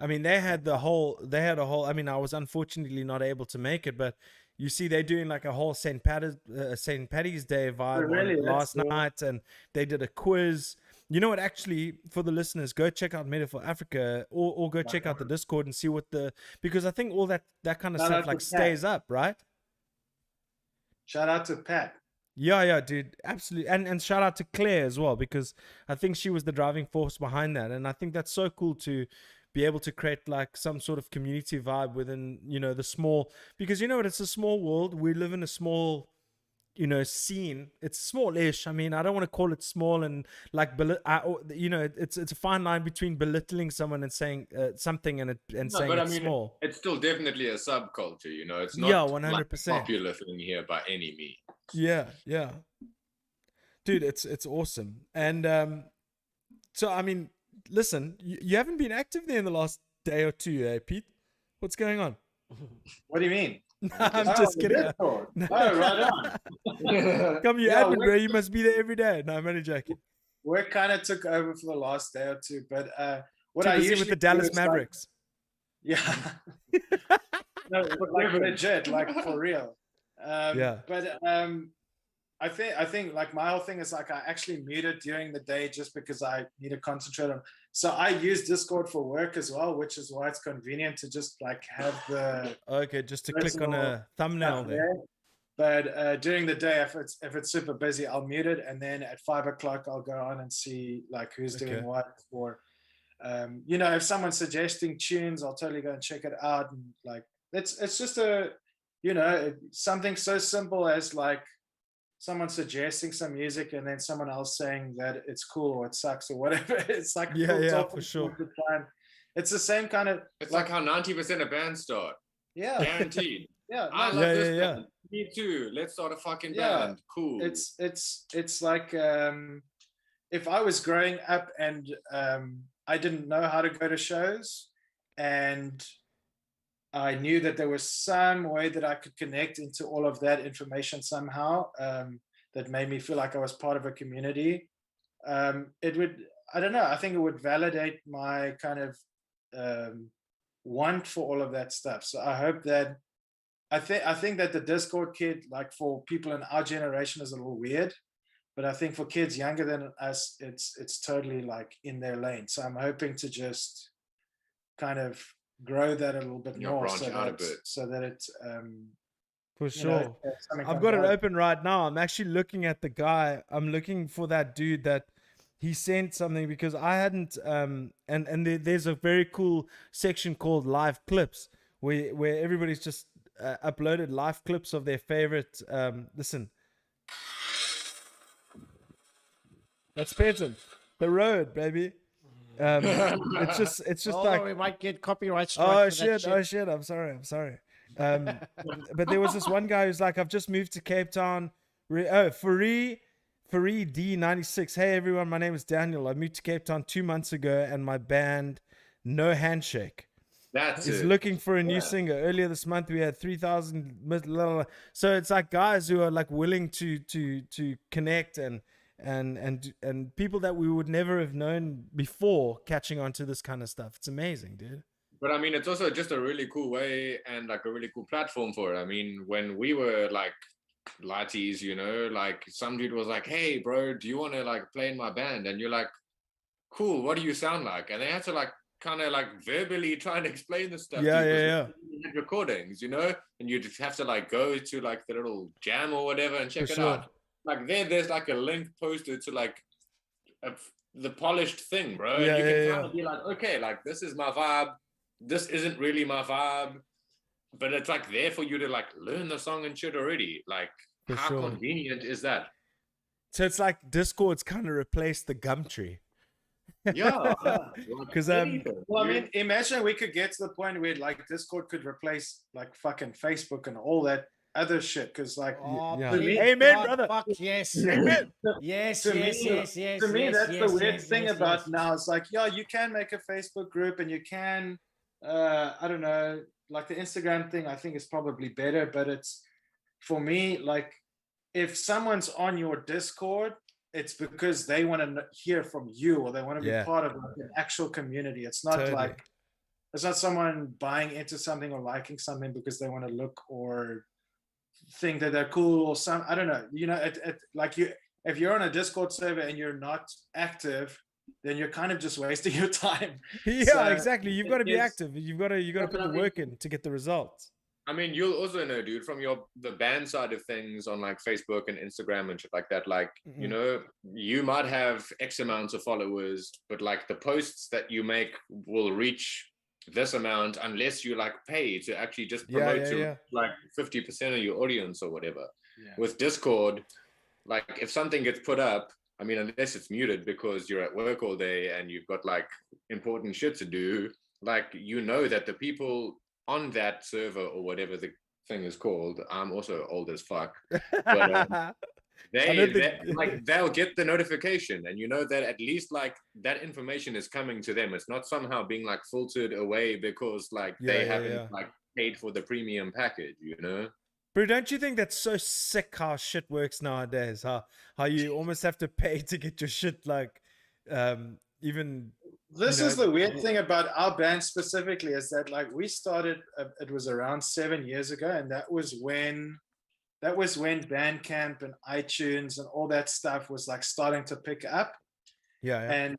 S1: I mean, they had a whole. I mean, I was unfortunately not able to make it, but you see, they're doing like a whole St. Patty's Day vibe on last night, and they did a quiz. You know what? Actually, for the listeners, go check out Meta for Africa, or go check out the Discord and see what because I think all that kind of stuff like stays up, right?
S3: Shout out to Pat.
S1: Yeah, dude, absolutely, and shout out to Claire as well, because I think she was the driving force behind that, and I think that's so cool to be able to create like some sort of community vibe within, the small, because it's a small world. We live in a small, scene. It's smallish. I mean, I don't want to call it small and like, it's a fine line between belittling someone and saying something and saying it's small.
S4: It's still definitely a subculture, it's not
S1: 100%.
S4: like a popular thing here by any means.
S1: Yeah. Dude, it's awesome. And so, I mean, listen, you haven't been active there in the last day or two, eh, Pete? What's going on?
S3: What do you mean?
S1: I'm just kidding.
S3: Right on.
S1: Come, you admin, bro. You must be there every day. No, I'm only joking.
S3: Work kind of took over for the last day or two, but what
S1: Too
S3: I
S1: busy
S3: usually
S1: with the Dallas Mavericks.
S3: Yeah. No, like legit, like for real.
S1: Yeah.
S3: But I think like my whole thing is like I actually mute it during the day just because I need to concentrate on. So I use Discord for work as well, which is why it's convenient to just like have the.
S1: Okay, just to click on a thumbnail there.
S3: But during the day, if it's super busy, I'll mute it, and then at 5 o'clock I'll go on and see like who's doing what. Or if someone's suggesting tunes, I'll totally go and check it out. And like it's just something so simple as like someone suggesting some music and then someone else saying that it's cool or it sucks or whatever. It's like
S1: for sure.
S3: It's the same kind of.
S4: It's like how 90% of bands start.
S3: Yeah,
S4: guaranteed.
S3: Yeah,
S4: I love this band. Me too. Let's start a fucking band. Cool.
S3: It's like if I was growing up and I didn't know how to go to shows, and I knew that there was some way that I could connect into all of that information somehow, that made me feel like I was part of a community. It would, I don't know, I think it would validate my kind of want for all of that stuff. So I hope that, I think that the Discord kid, like for people in our generation, is a little weird, but I think for kids younger than us, it's totally like in their lane. So I'm hoping to just kind of grow that a little bit more, so that it's
S1: for sure. I've got it open right now. I'm actually looking at the guy. I'm looking for that dude that he sent something, because I hadn't and there's a very cool section called live clips where everybody's just uploaded live clips of their favorite. Listen, that's Peasant, the road, baby. It's just like
S2: we might get copyright strike.
S1: Oh shit! I'm sorry. But there was this one guy who's like, I've just moved to Cape Town. Faree D96. Hey everyone, my name is Daniel. I moved to Cape Town 2 months ago, and my band No Handshake is looking for a new singer. Earlier this month we had 3,000. So it's like guys who are like willing to connect and people that we would never have known before catching on to this kind of stuff. It's amazing, dude.
S4: But I mean, it's also just a really cool way and like a really cool platform for it. I mean, when we were like lighties, like some dude was like, hey bro, do you want to like play in my band? And you're like, cool, what do you sound like? And they had to like kind of like verbally try and explain the stuff.
S1: Yeah.
S4: Recordings, and you just have to like go to like the little jam or whatever and check it out. Like there's like a link posted to like the polished thing, bro. And you can kind of be like, okay, like this is my vibe. This isn't really my vibe, but it's like there for you to like learn the song and shit already. Like how convenient is that?
S1: So it's like Discord's kind of replaced the Gumtree.
S4: Yeah.
S1: Because
S3: well, I mean, imagine we could get to the point where like Discord could replace like fucking Facebook and all that other shit. Because like
S2: Oh,
S1: Yeah.
S2: please,
S1: Amen,
S2: God,
S1: brother.
S2: Fuck yes.
S1: Amen.
S2: Yes,
S3: to
S2: yes,
S3: me,
S2: yes, yes.
S3: to me,
S2: yes,
S3: that's
S2: yes,
S3: the weird
S2: yes,
S3: thing
S2: yes,
S3: about
S2: yes.
S3: now. It's like, yeah, you can make a Facebook group and you can, I don't know, like the Instagram thing. I think is probably better, but it's for me like if someone's on your Discord, it's because they want to hear from you or they want to be
S1: Yeah.
S3: part of like an actual community. It's not
S1: Totally.
S3: like it's not someone buying into something or liking something because they want to look or think that they're cool or some. I don't know. You know, like you if you're on a Discord server and you're not active, then you're kind of just wasting your time.
S1: Yeah,
S3: So
S1: exactly. You've got to be
S3: it's-
S1: active. You got to put the work in to get the results.
S4: I mean, you'll also know, dude, from the band side of things on like Facebook and Instagram and shit like that. Like, you know, you might have X amounts of followers, but like the posts that you make will reach this amount unless you like pay to actually just promote to like 50% of your audience or whatever.
S3: Yeah.
S4: With Discord, like if something gets put up, I mean, unless it's muted because you're at work all day and you've got like important shit to do, like you know that the people on that server or whatever the thing is called, I'm also old as fuck, but they'll get the notification, and you know that at least like that information is coming to them. It's not somehow being like filtered away because like they haven't like paid for the premium package, you know.
S1: Bro, don't you think that's so sick how shit works nowadays? How you almost have to pay to get your shit like even.
S3: This is the weird thing about our band specifically is that like we started it was around 7 years ago, and that was when Bandcamp and iTunes and all that stuff was like starting to pick up. And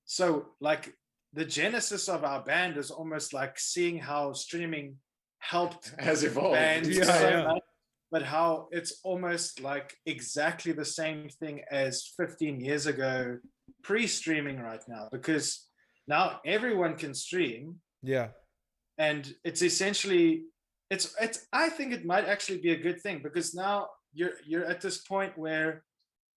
S3: so like the genesis of our band is almost like seeing how streaming helped
S4: has evolved
S3: bands much, but how it's almost like exactly the same thing as 15 years ago pre-streaming right now, because now everyone can stream. And it's essentially it's I think it might actually be a good thing, because now you're at this point where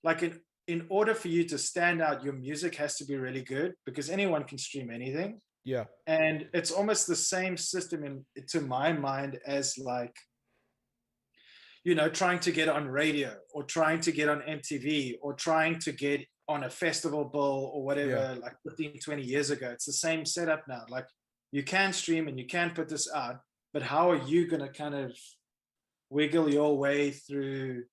S3: like in order for you to stand out, your music has to be really good, because anyone can stream anything. And it's almost the same system to my mind as like, you know, trying to get on radio or trying to get on MTV or trying to get on a festival bill or whatever, like 15, 20 years ago. It's the same setup now. Like you can stream and you can put this out, but how are you going to kind of wiggle your way through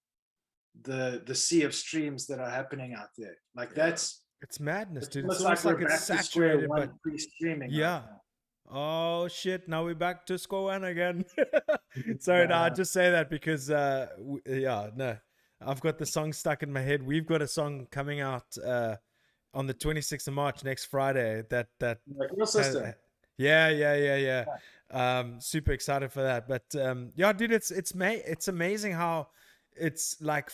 S3: the sea of streams that are happening out there? Like
S1: it's madness, dude.
S3: It's
S1: almost like it's saturated, but
S3: pre-streaming.
S1: Oh shit! Now we're back to square one again. Sorry, no, I just say that because no, I've got the song stuck in my head. We've got a song coming out on the 26th of March, next Friday. That
S3: like your sister.
S1: Yeah. Super excited for that. But yeah, dude, it's amazing how it's like.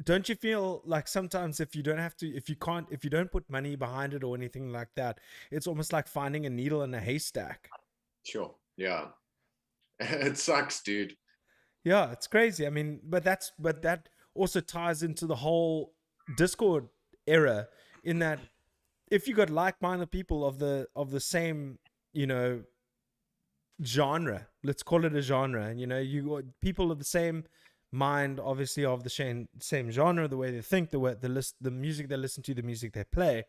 S1: Don't you feel like sometimes if you don't put money behind it or anything like that, it's almost like finding a needle in a haystack?
S4: Sure. Yeah. It sucks, dude.
S1: Yeah, it's crazy. I mean, but that also ties into the whole Discord era, in that if you got like-minded people of the same, you know, genre, let's call it a genre, and you know, you got people of the same mind, obviously of the same genre, the way they think, the music they listen to, the music they play,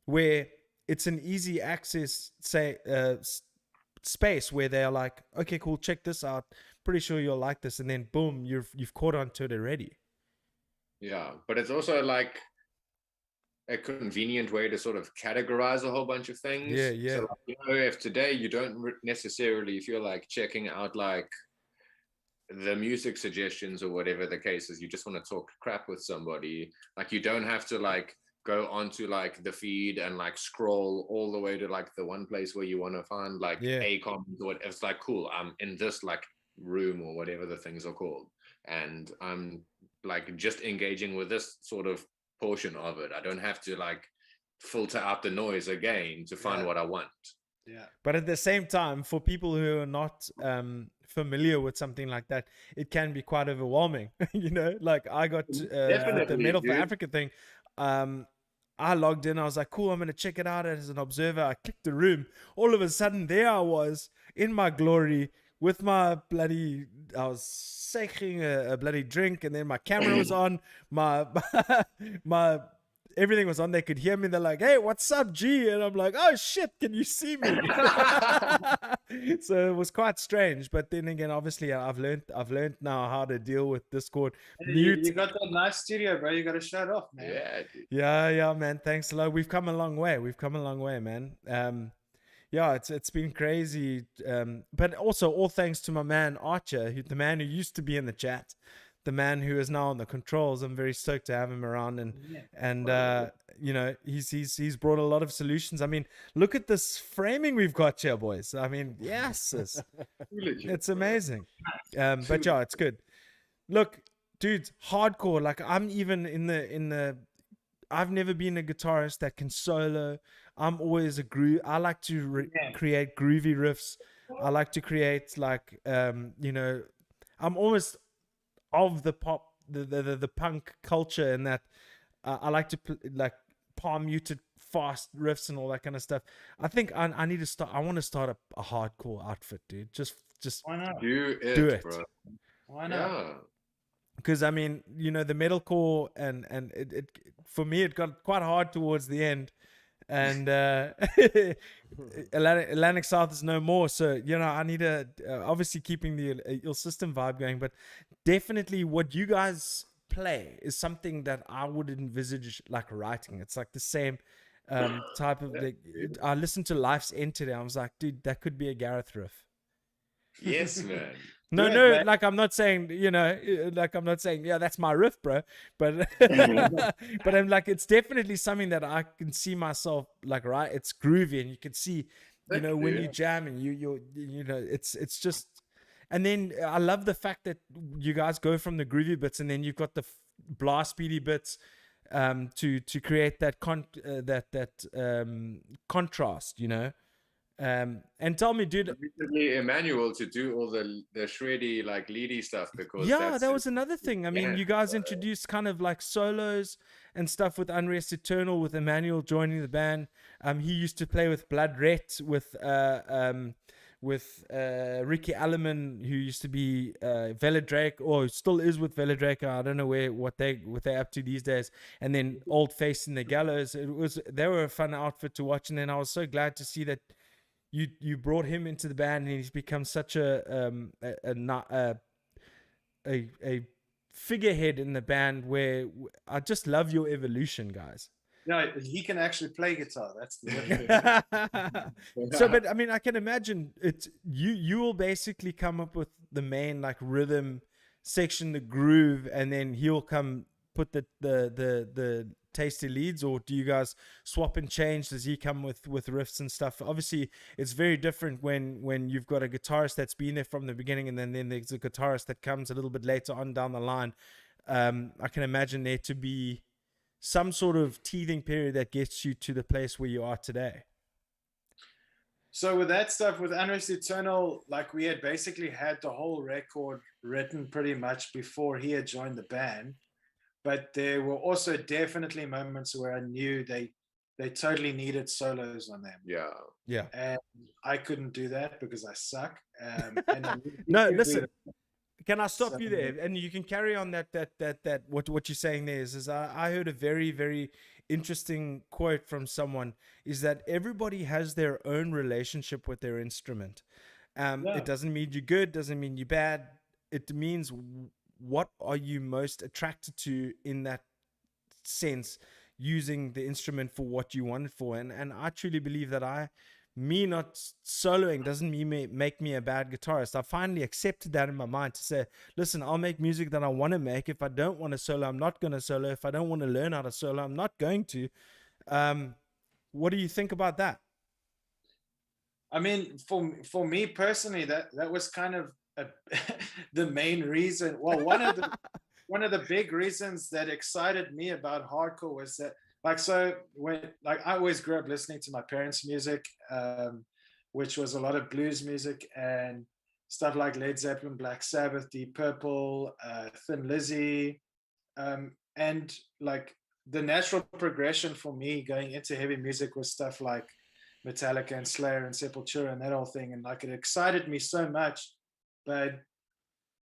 S1: where it's an easy access space where they're like, okay, cool, check this out, pretty sure you'll like this, and then boom, you've caught on to it already.
S4: Yeah, but it's also like a convenient way to sort of categorize a whole bunch of things. So like, you know, if today you don't necessarily feel like checking out like the music suggestions or whatever the case is, you just want to talk crap with somebody, like you don't have to like go onto like the feed and like scroll all the way to like the one place where you want to find like a comment or whatever. It's like, cool, I'm in this like room or whatever the things are called, and I'm like just engaging with this sort of portion of it. I don't have to like filter out the noise again to find what I want.
S1: But at the same time, for people who are not familiar with something like that, it can be quite overwhelming. You know, like I got the Metal for Africa thing. I logged in. I was like, cool, I'm going to check it out as an observer. I clicked the room. All of a sudden, there I was in my glory with my bloody, I was shaking a bloody drink, and then my camera was on, my my everything was on. They could hear me. They're like, "Hey, what's up, G?" And I'm like, "Oh shit, can you see me?" So it was quite strange. But then again, obviously, I've learned now how to deal with Discord.
S3: You got that nice studio, bro. You got to show it off, man.
S4: Yeah, dude.
S1: Yeah, man. Thanks a lot. We've come a long way. Man. Yeah, it's been crazy. But also all thanks to my man Archer, the man who used to be in the chat, the man who is now on the controls. I'm very stoked to have him around, and you know, he's brought a lot of solutions. I mean, look at this framing we've got here, boys. I mean, yes, it's amazing. But yeah, it's good. Look, dudes, hardcore. Like I'm even in the. I've never been a guitarist that can solo. I'm always a groove. I like to create groovy riffs. I like to create like you know, I'm almost of the pop, the punk culture, in that I like to like palm muted fast riffs and all that kind of stuff. I think I need to start. I want to start a hardcore outfit, dude. Just
S3: Why not?
S4: Do it, bro.
S3: Why not?
S4: Yeah.
S1: Because I mean, you know, the metalcore and it for me it got quite hard towards the end, and Atlantic South is no more. So you know, I need to obviously keeping the Ill System vibe going, but definitely what you guys play is something that I would envisage like writing. It's like the same type of. I listened to Life's End today. I was like, dude, that could be a Gareth riff.
S4: Yes, man.
S1: No, like I'm not saying, you know, like I'm not saying, yeah, that's my riff, bro. But but I'm like, it's definitely something that I can see myself like, right? It's groovy, and you can see, you know, when you jam and you know, it's just, and then I love the fact that you guys go from the groovy bits, and then you've got the blast speedy bits to create that contrast, you know. And tell me, dude.
S4: Recently, Emmanuel to do all the shreddy like leady stuff, because
S1: that was another thing. I mean, you guys introduced kind of like solos and stuff with Unrest Eternal, with Emmanuel joining the band. He used to play with Blood Ret, with Ricky Alleman, who used to be Veladrake, or still is with Veladrake. I don't know what they're up to these days. And then Old Face in the Gallows. They were a fun outfit to watch, and then I was so glad to see that you brought him into the band, and he's become such a figurehead in the band, where I just love your evolution, guys.
S3: No, he can actually play guitar. That's the
S1: So, but I mean, I can imagine it. You will basically come up with the main like rhythm section, the groove, and then he'll come put the tasty leads, or do you guys swap and change? Does he come with riffs and stuff? Obviously it's very different when you've got a guitarist that's been there from the beginning, and then there's a guitarist that comes a little bit later on down the line. I can imagine there to be some sort of teething period that gets you to the place where you are today.
S3: So with that stuff, with Unrest Eternal, like we had basically had the whole record written pretty much before he had joined the band. But there were also definitely moments where I knew they totally needed solos on them.
S4: Yeah.
S3: And I couldn't do that because I suck.
S1: No, listen. Can I stop you there? And you can carry on that what you're saying there is I heard a very, very interesting quote from someone, is that everybody has their own relationship with their instrument. It doesn't mean you're good, doesn't mean you're bad. It means what are you most attracted to in that sense, using the instrument for what you want it for. And I truly believe that me not soloing doesn't make me a bad guitarist. I finally accepted that in my mind, to say, listen, I'll make music that I want to make. If I don't want to solo, I'm not going to solo. If I don't want to learn how to solo, I'm not going to. What do you think about that?
S3: I mean, for me personally, that was kind of the main reason. Well, one of the big reasons that excited me about hardcore was that, like, so when, like, I always grew up listening to my parents' music, which was a lot of blues music and stuff like Led Zeppelin, Black Sabbath, Deep Purple, Thin Lizzy, and like the natural progression for me going into heavy music was stuff like Metallica and Slayer and Sepultura and that whole thing, and like it excited me so much but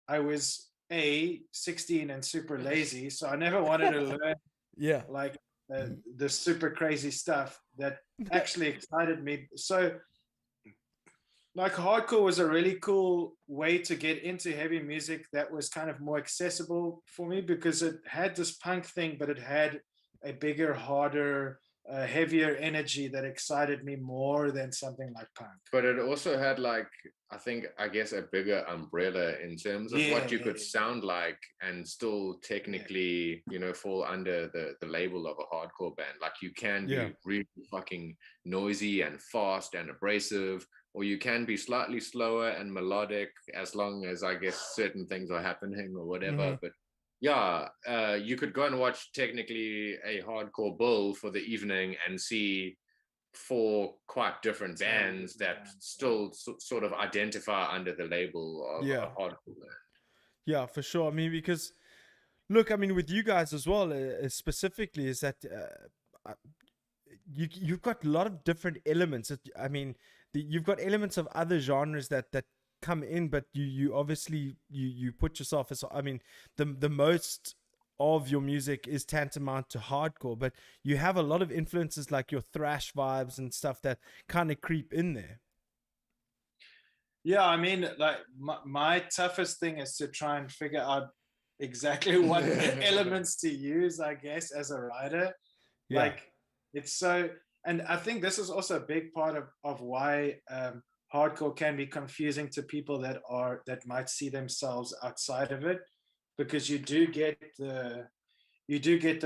S3: I was 16 and super lazy, so I never wanted to learn
S1: Yeah.
S3: like the super crazy stuff that actually excited me. So like hardcore was a really cool way to get into heavy music that was kind of more accessible for me, because it had this punk thing, but it had a bigger, harder, heavier energy that excited me more than something like punk.
S4: But it also had like, I guess a bigger umbrella in terms of what you could sound like and still technically, fall under the label of a hardcore band. Like you can be really fucking noisy and fast and abrasive, or you can be slightly slower and melodic, as long as I guess certain things are happening or whatever. But yeah, you could go and watch technically a hardcore bill for the evening and see 4 quite different bands that still sort of identify under the label of a hardcore band.
S1: Yeah, for sure. I mean, because look, I mean, with you guys as well, specifically, is that you've got a lot of different elements. I mean, you've got elements of other genres that come in, but you obviously you put yourself as, I mean, the most of your music is tantamount to hardcore, but you have a lot of influences like your thrash vibes and stuff that kind of creep in there.
S3: Yeah, I mean, like my toughest thing is to try and figure out exactly what elements to use, I guess, as a writer. Like it's so, and I think this is also a big part of why hardcore can be confusing to people that might see themselves outside of it, because you do get the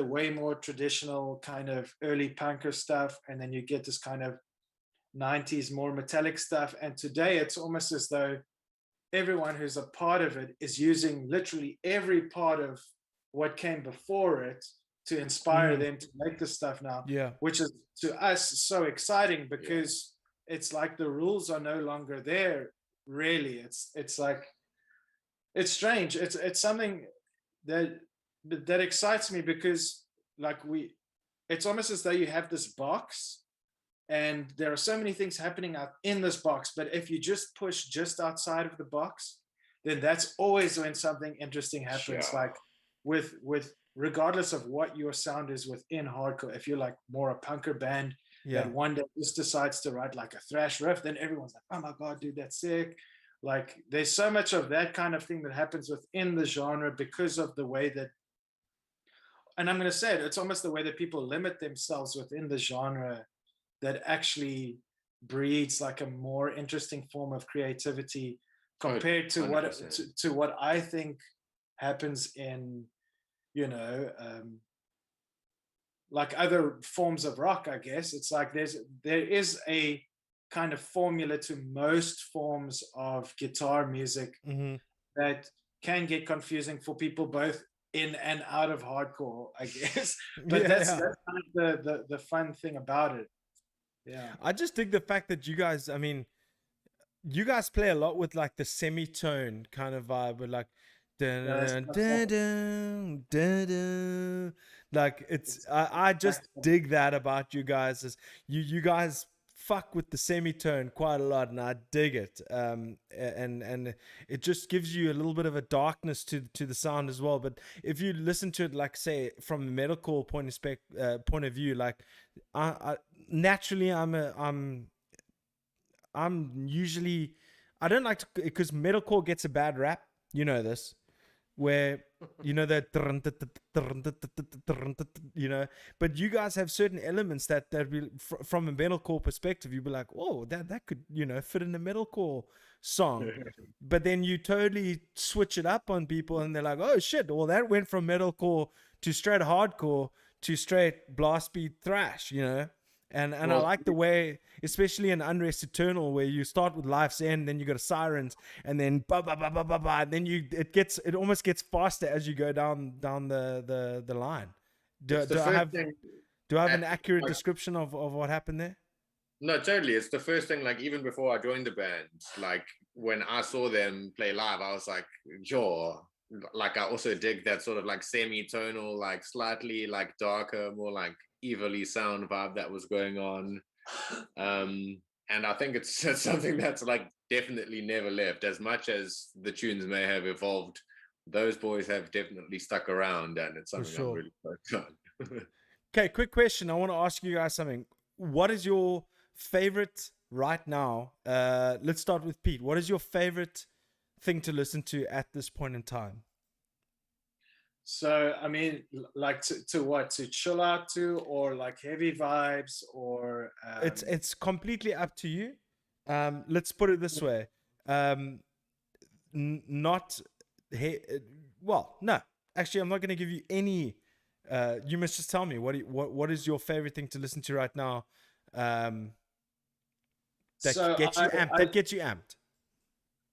S3: way more traditional kind of early punker stuff, and then you get this kind of 90s more metallic stuff, and today it's almost as though everyone who's a part of it is using literally every part of what came before it to inspire them to make this stuff now, which is to us so exciting, because it's like the rules are no longer there, really. It's like, it's strange. It's something that excites me, because like it's almost as though you have this box and there are so many things happening out in this box, but if you just push just outside of the box, then that's always when something interesting happens. Like with regardless of what your sound is within hardcore, if you're like more a punker band that one day just decides to write like a thrash riff, then everyone's like, oh my god, dude, that's sick. Like there's so much of that kind of thing that happens within the genre because of the way that, and I'm going to say it, it's almost the way that people limit themselves within the genre that actually breeds like a more interesting form of creativity compared to what I think happens in, like other forms of rock, I guess. It's like there is a kind of formula to most forms of guitar music that can get confusing for people both in and out of hardcore, I guess. But that's kind of the fun thing about it. Yeah,
S1: I just dig the fact that you guys, I mean, you guys play a lot with like the semitone kind of vibe, with like like it's I just dig that about you guys, is you guys fuck with the semitone quite a lot, and I dig it. And it just gives you a little bit of a darkness to the sound as well. But if you listen to it, like say from a metalcore point of view, like I naturally I'm usually, I don't like to, because metalcore gets a bad rap, you know this, where that but you guys have certain elements that from a metalcore perspective, you'd be like, oh, that could fit in a metalcore song. But then you totally switch it up on people and they're like, oh shit, well that went from metalcore to straight hardcore to straight blast beat thrash, And I like the way, especially in Unrest Eternal, where you start with Life's End, then you go to Sirens, and then ba ba ba ba ba ba, and then it almost gets faster as you go down the line. Do I have an accurate description of what happened there?
S4: No, totally. It's the first thing, like even before I joined the band, like when I saw them play live, I was like, yo, like I also dig that sort of like semi-tonal, like slightly like darker, more like evilly sound vibe that was going on. and I think it's something that's like definitely never left. As much as the tunes may have evolved, those boys have definitely stuck around, and it's something
S1: sure.
S4: I'm really focused on.
S1: Okay, quick question. I want to ask you guys something. What is your favorite right now? Let's start with Pete. What is your favorite thing to listen to at this point in time?
S3: So, I mean, like to what? To chill out to, or like heavy vibes, or
S1: It's completely up to you. Let's put it this way. Not well, no. Actually, I'm not going to give you any. You must just tell me what is your favorite thing to listen to right now. That
S3: so
S1: gets you amped. That gets you amped.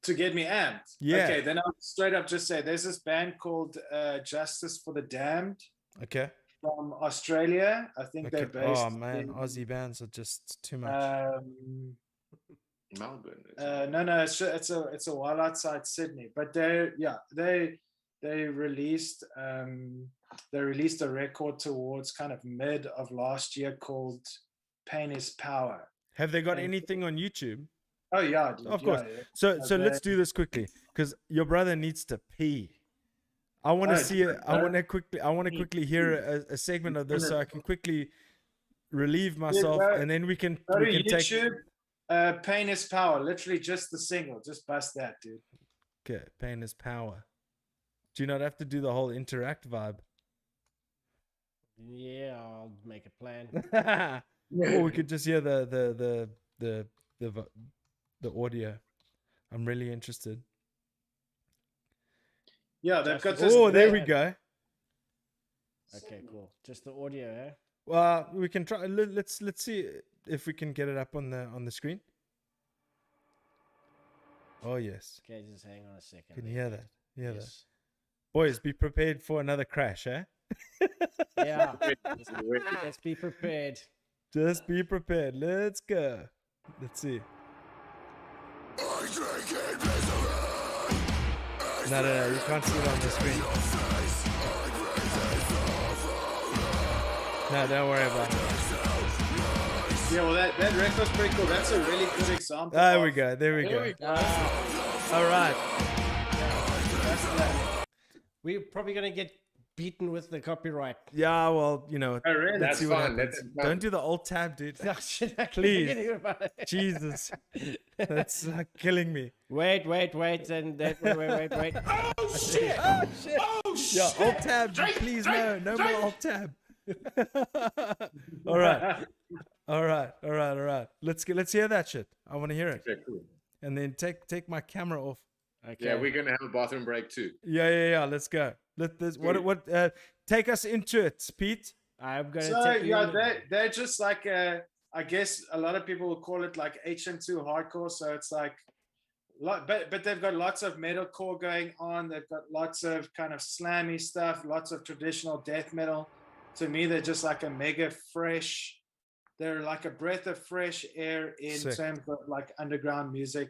S3: to get me amped.
S1: Yeah.
S3: Okay, then I'll straight up just say there's this band called Justice for the Damned
S1: Okay.
S3: from Australia. I think they're
S1: Okay.
S3: based.
S1: Oh man,
S3: in,
S1: Aussie bands are just too much.
S4: Melbourne.
S3: no, it's a while outside Sydney, but they released a record towards kind of mid of last year called Pain is Power.
S1: Have they got anything on YouTube?
S3: Oh yeah, dude,
S1: Of course.
S3: yeah.
S1: So let's do this quickly because your brother needs to pee. I want to see it. I want to quickly hear a segment of this so I can quickly relieve myself, and then we can
S3: Go to
S1: take.
S3: YouTube. Pain is Power. Literally just the single. Just bust that, dude.
S1: Okay, pain is power. Do you not have to do the whole interact vibe?
S2: Yeah, I'll make a plan.
S1: Or we could just hear the audio. I'm really interested.
S3: Yeah, they've got this.
S1: Oh, there we go.
S2: Okay, cool. Just the audio, eh?
S1: Well, we can try. Let's see if we can get it up on the screen. Oh yes.
S2: Okay, just hang on a second.
S1: Can you hear that? Hear that?
S2: Yes.
S1: Boys, be prepared for another crash, eh?
S2: Yeah. Let's be prepared.
S1: Just be prepared. Let's go. Let's see. No, you can't see it on the screen. No, don't worry about it.
S3: Yeah, well, that record's pretty cool. That's a really good example.
S1: There we go. There we go. All right.
S2: We're probably gonna get beaten with the copyright.
S1: Yeah, well, you know,
S3: Oh, really?
S1: let's
S4: That's
S1: see what
S4: fine.
S1: happens. Don't do the alt tab, dude.
S2: Please.
S1: Jesus. That's killing me.
S2: Wait, and then wait.
S1: Oh, shit. Yeah, alt tab, please, no more alt tab. All right. Let's hear that shit. I want to hear it.
S4: Okay, cool.
S1: And then take my camera off.
S2: Okay.
S4: Yeah, we're gonna have a bathroom break too.
S1: Yeah. Let's go. Take us into it, Pete.
S2: I'm gonna
S3: So
S2: take you.
S3: they're just like I guess a lot of people will call it like HM2 hardcore. So it's like, but they've got lots of metalcore going on. They've got lots of kind of slammy stuff, lots of traditional death metal. To me, they're just like a mega fresh. They're like a breath of fresh air in
S1: Sick.
S3: terms of like underground music.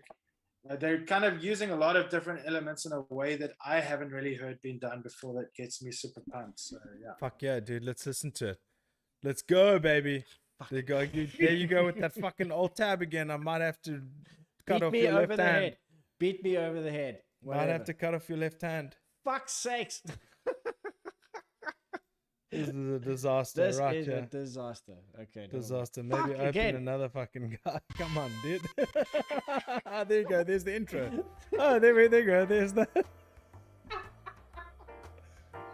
S3: They're kind of using a lot of different elements in a way that I haven't really heard being done before. That gets me super pumped. So yeah.
S1: Fuck yeah, dude. Let's listen to it. Let's go, baby. There you go with that fucking alt tab again. I might have to cut off your left hand.
S2: Beat me over the head.
S1: Might have to cut off your left hand.
S2: Fuck's sakes.
S1: This is a disaster,
S2: This
S1: right?
S2: is
S1: Yeah.
S2: a disaster. Okay.
S1: Disaster. Maybe
S2: Fuck
S1: open
S2: again.
S1: another fucking guy. Come on, dude. There you go. There's the intro. Oh, there you go. There's the.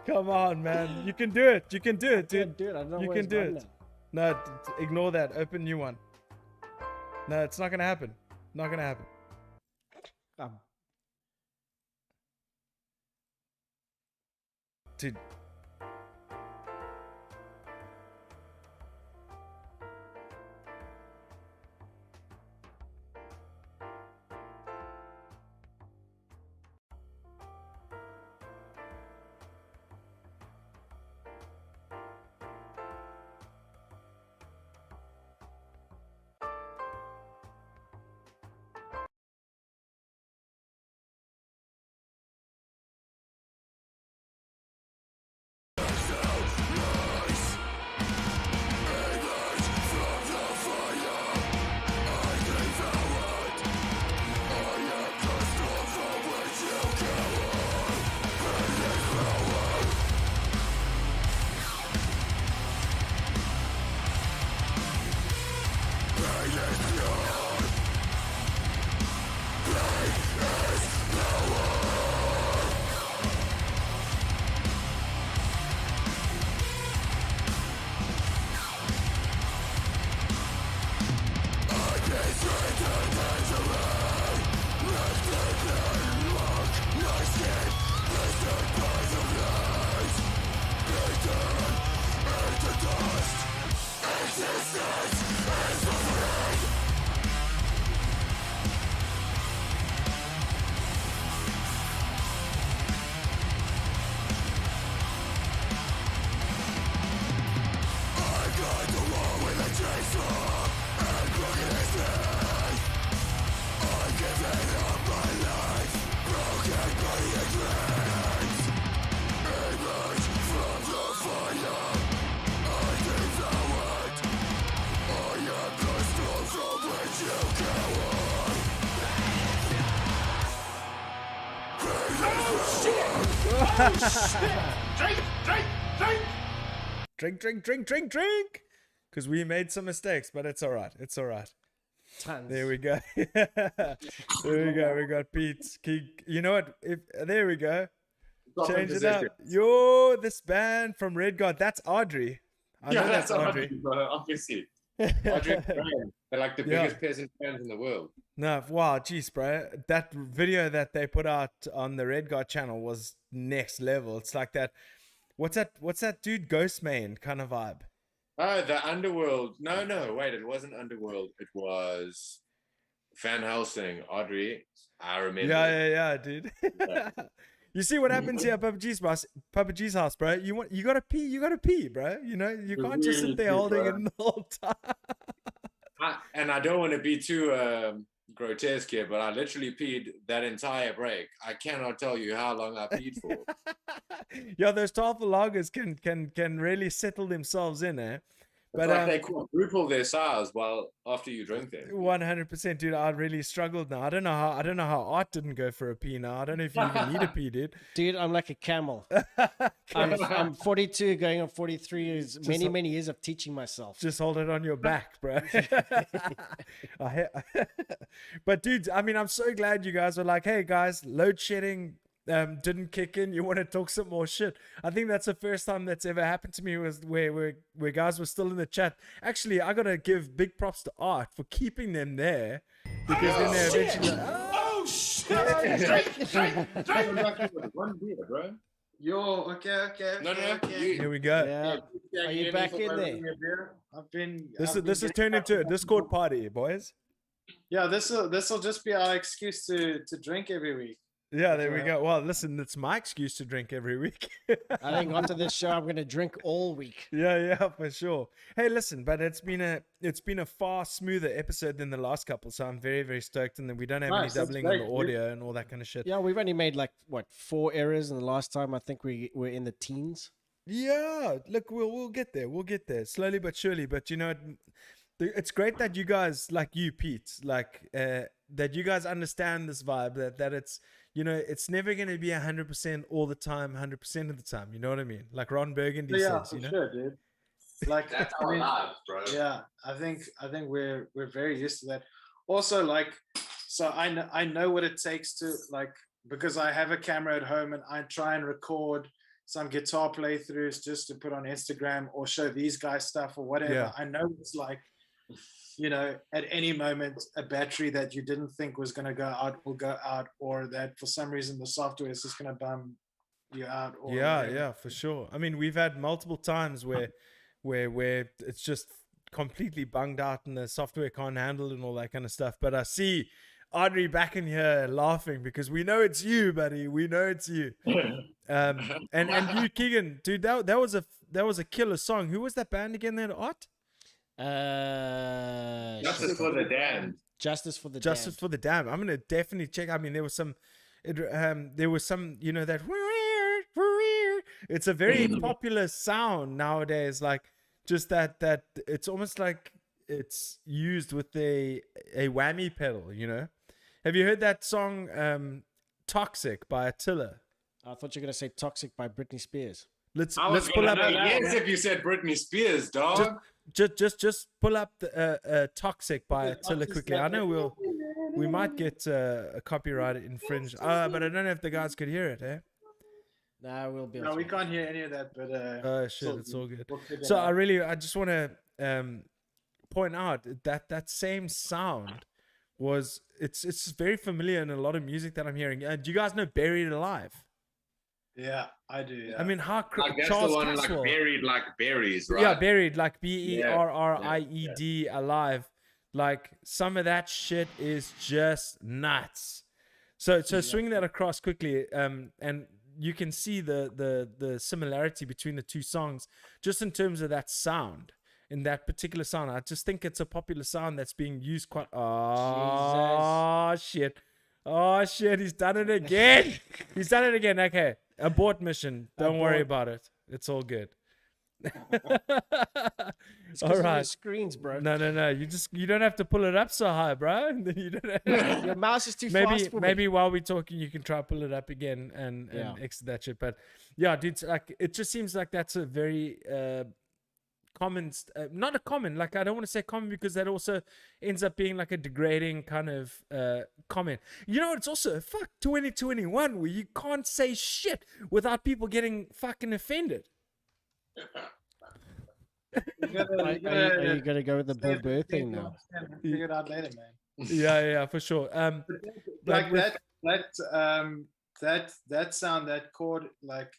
S1: Come on, man. You can do it. You can do it, dude.
S2: Dude, I don't know
S1: You
S2: where
S1: can
S2: it's
S1: do
S2: gone
S1: it. No, ignore that. Open new one. No, it's not gonna happen. Not gonna happen.
S2: now.
S1: Dude, Drink. Because we made some mistakes, but it's all right. It's all right.
S2: Tons.
S1: There we go. There we go. We got Pete. You know what? There we go. Change it up. Yo, this band from Red God. That's Audrey. I know that's Audrey.
S4: Bro, obviously. Audrey and Brian, they're like the biggest Peasant fans in the world.
S1: No, wow, geez, bro. That video that they put out on the Red God channel was next level. It's like that. What's that dude Ghostman kind of vibe?
S4: Oh, the Underworld. No, wait, it wasn't Underworld. It was Van Helsing, Audrey. I remember.
S1: Yeah, dude.
S4: Yeah.
S1: You see what happens here at Papa G's house, bro? You gotta pee, bro. You know, you can't just sit there holding it the whole time.
S4: And I don't want to be too grotesque here, but I literally peed that entire break. I cannot tell you how long I peed for.
S1: Yeah, those Tafel lagers can really settle themselves in, eh?
S4: But like they quadruple their size after you drink them.
S1: 100%, dude. I really struggled now. I don't know how Art didn't go for a pee now. I don't know if you even need a pee, dude.
S2: Dude, I'm like a camel. I'm 42, going on 43 years. Many years of teaching myself.
S1: Just hold it on your back, bro. But dude, I mean, I'm so glad you guys are like, hey guys, load shedding didn't kick in. You want to talk some more shit? I think that's the first time that's ever happened to me, was where guys were still in the chat. Actually, I gotta give big props to Art for keeping them there, because then they eventually.
S3: Oh shit!
S4: One beer, bro.
S3: Yo, okay.
S4: No.
S1: Here we go.
S2: Yeah. Are you back in there?
S3: I've been.
S1: This has turned into a Discord party, boys.
S3: Yeah, this will just be our excuse to drink every week.
S1: Yeah, there we go. Well, listen, it's my excuse to drink every week.
S2: I think after this show, I'm gonna drink all week.
S1: Yeah, for sure. Hey, listen, but it's been a far smoother episode than the last couple, so I'm very, very stoked, and then we don't have any doubling on the audio and all that kind of shit.
S2: Yeah, we've only made 4 errors, and the last time I think we were in the teens.
S1: Yeah, look, we'll get there. We'll get there slowly but surely. But you know, it's great that you guys, like you, Pete, that you guys understand this vibe. That it's, you know, it's never going to be 100% all the time, 100% of the time. You know what I mean? Like Ron Burgundy says, you know.
S3: Sure, dude. Like
S4: That's our lives, bro.
S3: Yeah, I think we're very used to that. Also, so I know what it takes to, because I have a camera at home and I try and record some guitar playthroughs just to put on Instagram or show these guys stuff or whatever.
S1: Yeah.
S3: I know it's like, you know, at any moment a battery that you didn't think was going to go out will go out, or that for some reason the software is just going to bum you out. Or
S1: yeah, for sure. I mean, we've had multiple times where it's just completely bunged out and the software can't handle it and all that kind of stuff. But I see Audrey back in here laughing because we know it's you, buddy. We know it's you. And you, Keagan, dude, that was a killer song. Who was that band again? That Art?
S4: Justice for the Damned.
S2: Justice for the
S1: Damned. I'm gonna definitely check. I mean, there was some, you know, that. It's a very popular sound nowadays. Like just that it's almost like it's used with a whammy pedal. You know, have you heard that song "Toxic" by Attila?
S2: I thought you were gonna say "Toxic" by Britney Spears.
S1: Let's
S4: I was
S1: pull
S4: gonna
S1: up.
S4: know yes if you said Britney Spears, dog.
S1: Just pull up the Toxic by Attila quickly. I know we might get a copyright infringed. But I don't know if the guys could hear it, eh?
S2: No, we'll be.
S3: No, we can't hear any of that. But
S1: Oh shit, it's all good.
S3: We'll figure
S1: So
S3: it out.
S1: I just want to point out that same sound it's very familiar in a lot of music that I'm hearing. Do you guys know Buried Alive?
S3: Yeah, I do. Yeah.
S1: I mean, how
S4: Like that's
S1: Charles
S4: the one
S1: Caswell,
S4: like buried like berries, right?
S1: yeah, Buried, like Berried, alive. Like some of that shit is just nuts. So swing that across quickly, and you can see the similarity between the two songs, just in terms of that sound. In that particular sound, I just think it's a popular sound that's being used quite. Oh shit! Oh shit! He's done it again. He's done it again. Okay, abort mission. Don't worry about it. It's all good. All right.
S2: Screens, bro.
S1: No. You don't have to pull it up so high, bro. You don't
S2: Your mouse is too fast for me.
S1: maybe while we're talking, you can try to pull it up again and exit that shit. But yeah, dude, like it just seems like that's a very common, not a common. Like I don't want to say common because that also ends up being like a degrading kind of comment. You know, it's also fuck 2021 where you can't say shit without people getting fucking offended.
S2: Are you gonna go with the Bill Burr thing now?
S3: Figure it out later, man.
S1: Yeah, for sure.
S3: Like that sound, that chord, like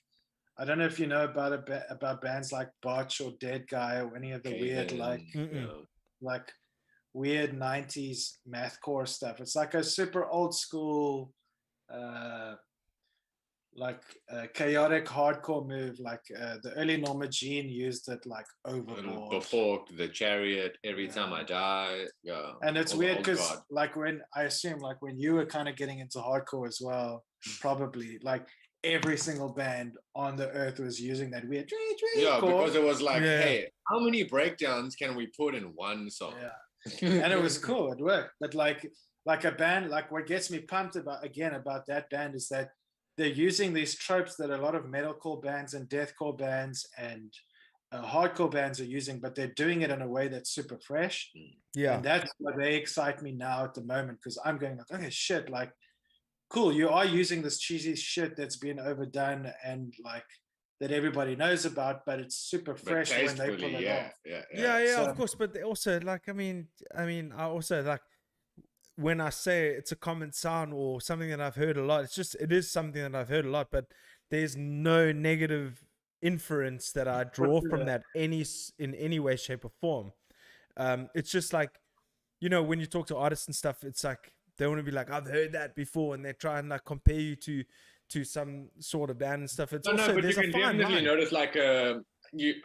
S3: I don't know if you know about bands like Botch or Dead Guy or any of the weird like weird 90s mathcore stuff. It's like a super old school chaotic hardcore move, like the early Norma Jean used it like overboard.
S4: Before the Chariot, Every Time I Die. Yeah.
S3: And it's weird because like when you were kind of getting into hardcore as well, probably like every single band on the earth was using that weird chord.
S4: Because it was like, hey, how many breakdowns can we put in one song?
S3: And it was cool, it worked. But like a band, like what gets me pumped about that band is that they're using these tropes that a lot of metalcore bands and deathcore bands and hardcore bands are using, but they're doing it in a way that's super fresh. Yeah. And that's why they excite me now at the moment, because I'm going like, okay, shit, like, cool, you are using this cheesy shit that's been overdone and like that everybody knows about, but it's super fresh when they pull it off.
S1: Yeah, so, of course. But also, like, I mean, I also like when I say it's a common sound or something that I've heard a lot. It is something that I've heard a lot, but there's no negative inference that I draw from that in any way, shape, or form. It's just like, you know, when you talk to artists and stuff, it's like they want to be like, I've heard that before, and they try and like compare you to some sort of band and stuff. It's also,
S4: but
S1: there's
S4: you
S1: a
S4: can
S1: fine
S4: definitely
S1: line.
S4: notice like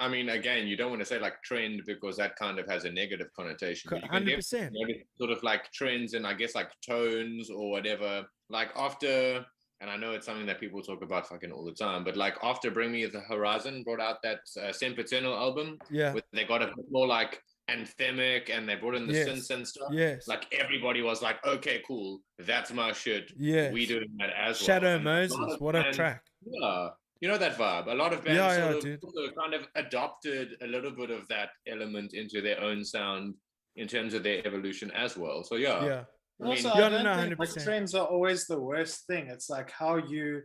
S4: I mean, again, you don't want to say like trend because that kind of has a negative connotation. But you can
S1: 100%.
S4: notice sort of like trends and I guess like tones or whatever. Like after, and I know it's something that people talk about fucking all the time, but like after Bring Me the Horizon brought out that Sempiternal album, they got a bit more like anthemic and they brought in the synths and stuff. Like everybody was like, okay, cool, that's my shit. We doing that as
S1: Shadow
S4: well.
S1: Moses, what a track.
S4: Yeah. You know that vibe. A lot of bands sort of kind of adopted a little bit of that element into their own sound in terms of their evolution as well. So I
S3: don't think like trends are always the worst thing. It's like how you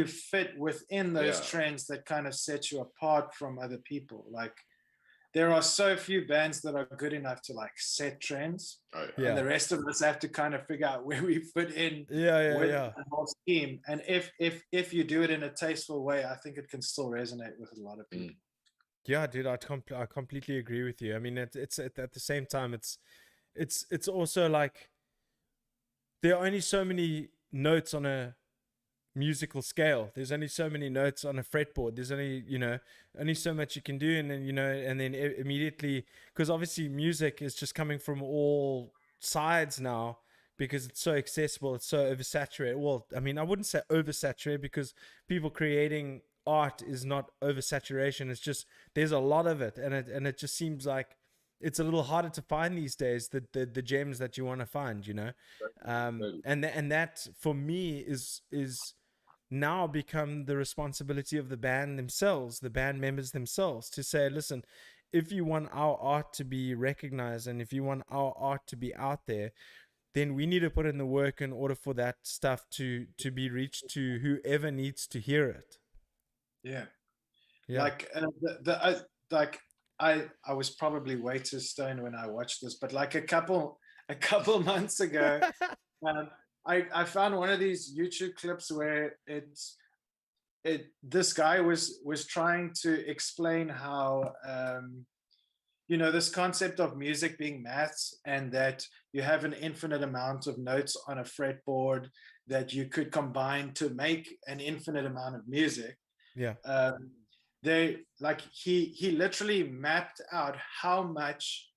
S3: fit within those trends that kind of set you apart from other people. Like there are so few bands that are good enough to like set trends, and the rest of us have to kind of figure out where we fit in with the whole scheme. And if you do it in a tasteful way, I think it can still resonate with a lot of people.
S1: Yeah, dude, I completely agree with you. I mean, it's at the same time, it's also like there are only so many notes on a musical scale. There's only so many notes on a fretboard. There's only so much you can do, and then immediately, because obviously music is just coming from all sides now because it's so accessible, it's so oversaturated. Well, I mean, I wouldn't say oversaturated because people creating art is not oversaturation. It's just there's a lot of it, and it just seems like it's a little harder to find these days, the gems that you want to find, and that for me is now become the responsibility of the band themselves, the band members themselves, to say, listen, if you want our art to be recognized and if you want our art to be out there, then we need to put in the work in order for that stuff to be reached to whoever needs to hear it.
S3: Yeah.
S1: Yeah.
S3: Like I was probably way too stoned when I watched this, but like a couple months ago, I found one of these YouTube clips where this guy was trying to explain how this concept of music being maths, and that you have an infinite amount of notes on a fretboard that you could combine to make an infinite amount of music.
S1: Yeah.
S3: He literally mapped out how much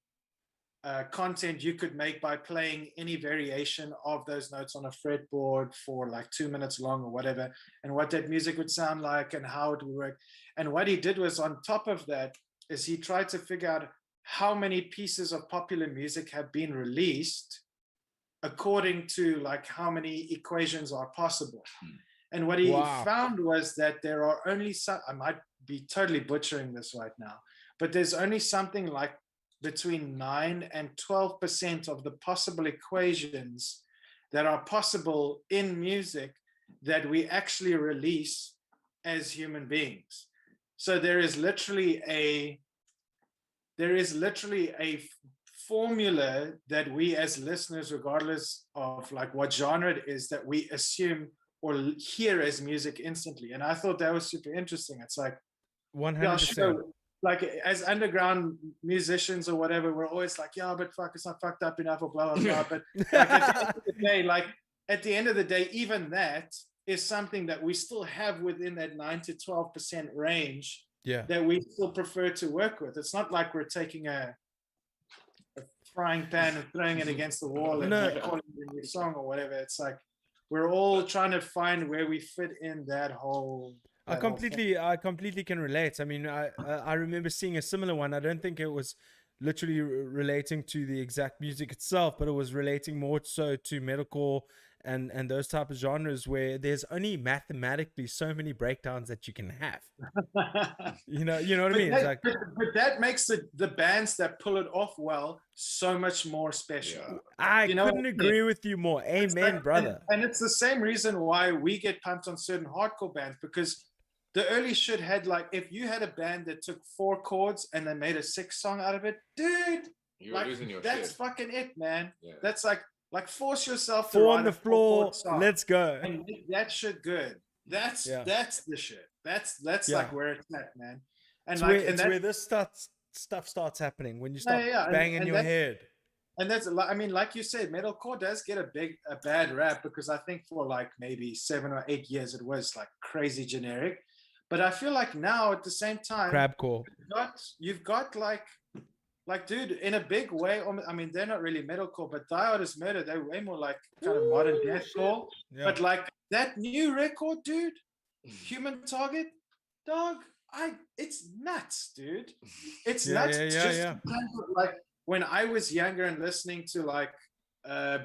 S3: content you could make by playing any variation of those notes on a fretboard for like 2 minutes long or whatever, and what that music would sound like and how it would work. And what he did was, on top of that, is he tried to figure out how many pieces of popular music have been released according to like how many equations are possible. And what he found was that there are only some, I might be totally butchering this right now, but there's only something like between 9 and 12% of the possible equations that are possible in music that we actually release as human beings. So there is literally a formula that we as listeners, regardless of like what genre it is, that we assume or hear as music instantly. And I thought that was super interesting. It's like
S1: 100%.
S3: Yeah, sure. Like as underground musicians or whatever, we're always like, yeah, but fuck, it's not fucked up enough or blah, blah, blah. But at the end of the day, even that is something that we still have within that 9 to 12% range that we still prefer to work with. It's not like we're taking a frying pan and throwing it against the wall and like calling it a new song or whatever. It's like we're all trying to find where we fit in that whole.
S1: I completely can relate. I mean, I remember seeing a similar one. I don't think it was literally relating to the exact music itself, but it was relating more so to metalcore and those type of genres where there's only mathematically so many breakdowns that you can have. you know what I mean?
S3: That,
S1: it's like,
S3: but that makes the bands that pull it off well so much more special.
S1: Yeah. I couldn't agree with you more. Amen, brother.
S3: And it's the same reason why we get pumped on certain hardcore bands, because the early shit had like, if you had a band that took 4 chords and they made a 6 song out of it, dude,
S4: you're
S3: like,
S4: losing your
S3: that's
S4: shit.
S3: Fucking it, man.
S4: Yeah.
S3: That's like force yourself to
S1: 4
S3: write
S1: on the
S3: a
S1: floor.
S3: 4-chord song
S1: Let's go.
S3: and make that shit good. That's the shit. That's like where it's at, man. And
S1: it's where this stuff starts happening, when you start banging your head.
S3: And that's, I mean, like you said, metalcore does get a bad rap, because I think for like maybe 7 or 8 years it was like crazy generic. But I feel like now at the same time,
S1: Crabcore.
S3: You've got like, dude, in a big way. I mean, they're not really metalcore, but Die Hard is Murder. They're way more like kind of modern deathcore. Yeah. But like that new record, dude, Human Target, dog, it's nuts, dude. It's nuts. Like when I was younger and listening to like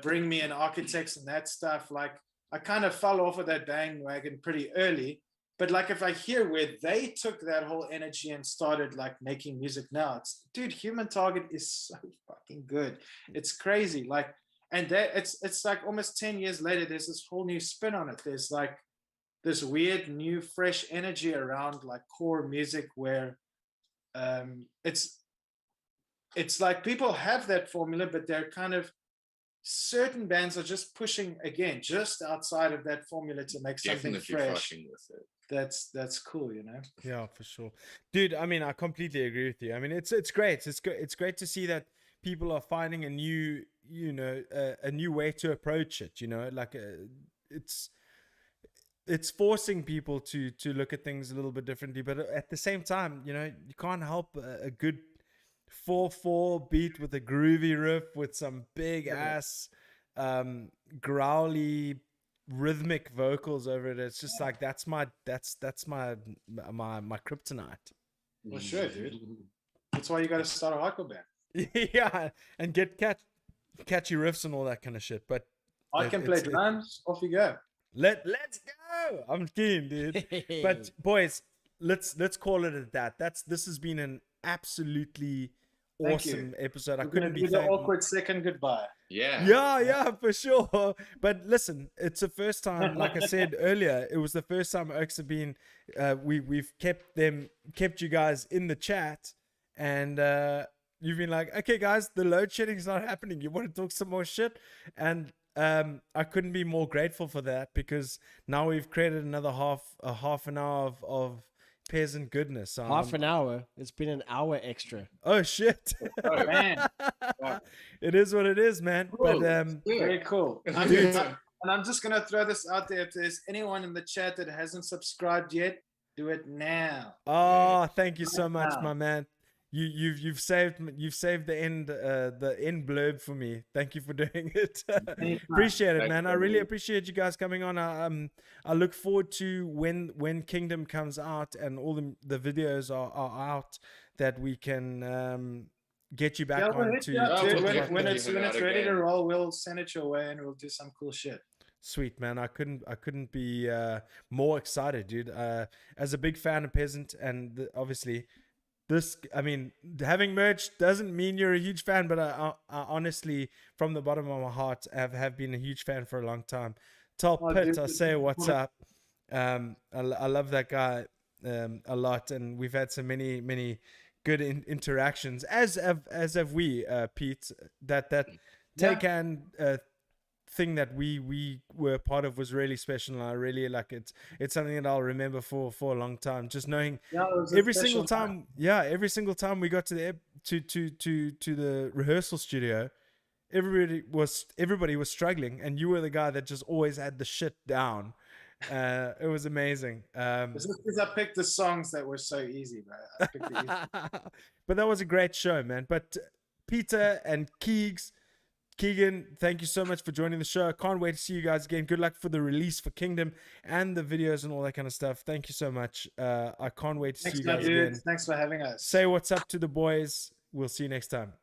S3: Bring Me and Architects and that stuff, like I kind of fell off of that bandwagon pretty early. But like if I hear where they took that whole energy and started like making music now, it's, dude, Human Target is so fucking good. It's crazy. Like, and that it's like almost 10 years later, there's this whole new spin on it. There's like this weird new fresh energy around like core music where it's like people have that formula, but they're kind of, certain bands are just pushing again just outside of that formula to make something fresh. With it. That's cool, you know.
S1: Yeah, for sure, dude. I mean, I completely agree with you. I mean, it's great. It's great to see that people are finding a new, a new way to approach it. You know, like it's forcing people to look at things a little bit differently. But at the same time, you can't help a good 4/4 beat with a groovy riff with some big ass growly rhythmic vocals over it. It's just like that's my kryptonite.
S3: Well, sure, dude. That's why you got to start a hardcore band.
S1: Yeah, and get catchy riffs and all that kind of shit. But
S3: I can play drums. Off you go.
S1: Let's go. go. I'm keen, dude. But boys, let's call it at that. This has been an absolutely
S3: Thank you.
S1: awesome episode. I
S3: We're gonna
S1: couldn't be
S3: do the
S1: thankful.
S3: awkward second goodbye.
S4: Yeah.
S1: Yeah, for sure. But listen, it's the first time, like I said earlier, it was the first time Oaks have been. We've kept you guys in the chat, and you've been like, okay, guys, the load shedding is not happening. You want to talk some more shit, and I couldn't be more grateful for that, because now we've created another half an hour of Peasant goodness. So
S2: Half an hour. It's been an hour extra.
S1: Oh shit!
S3: Oh man,
S1: It is what it is, man. But
S3: very cool. And I'm just gonna throw this out there. If there's anyone in the chat that hasn't subscribed yet, do it now.
S1: oh, thank you so much, my man. You've saved the end blurb for me. Thank you for doing it. Appreciate it, man. I really appreciate you guys coming on. I look forward to when Kingdom comes out and all the videos are out, that we can get you back on to.
S3: When it's ready to roll, we'll send it your way and we'll do some cool shit.
S1: Sweet, man. I couldn't be more excited, dude. As a big fan of Peasant, and obviously. I mean, having merch doesn't mean you're a huge fan, but I honestly, from the bottom of my heart, have been a huge fan for a long time. Tell Pit, I say what's up. I love that guy a lot, and we've had so many good interactions, as have we, Pete. That Keagan thing that we were part of was really special, and I really like it. It's something that I'll remember for a long time, just knowing every single time we got to the to the rehearsal studio, everybody was struggling, and you were the guy that just always had the shit down. It was amazing.
S3: It's just because I picked the songs that were so easy, bro. I picked the easy.
S1: But that was a great show, man. But Pieter and Keagan, thank you so much for joining the show. I can't wait to see you guys again. Good luck for the release for Kingdom and the videos and all that kind of stuff. Thank you so much. I can't wait to see you guys again.
S3: Thanks for having us.
S1: Say what's up to the boys. We'll see you next time.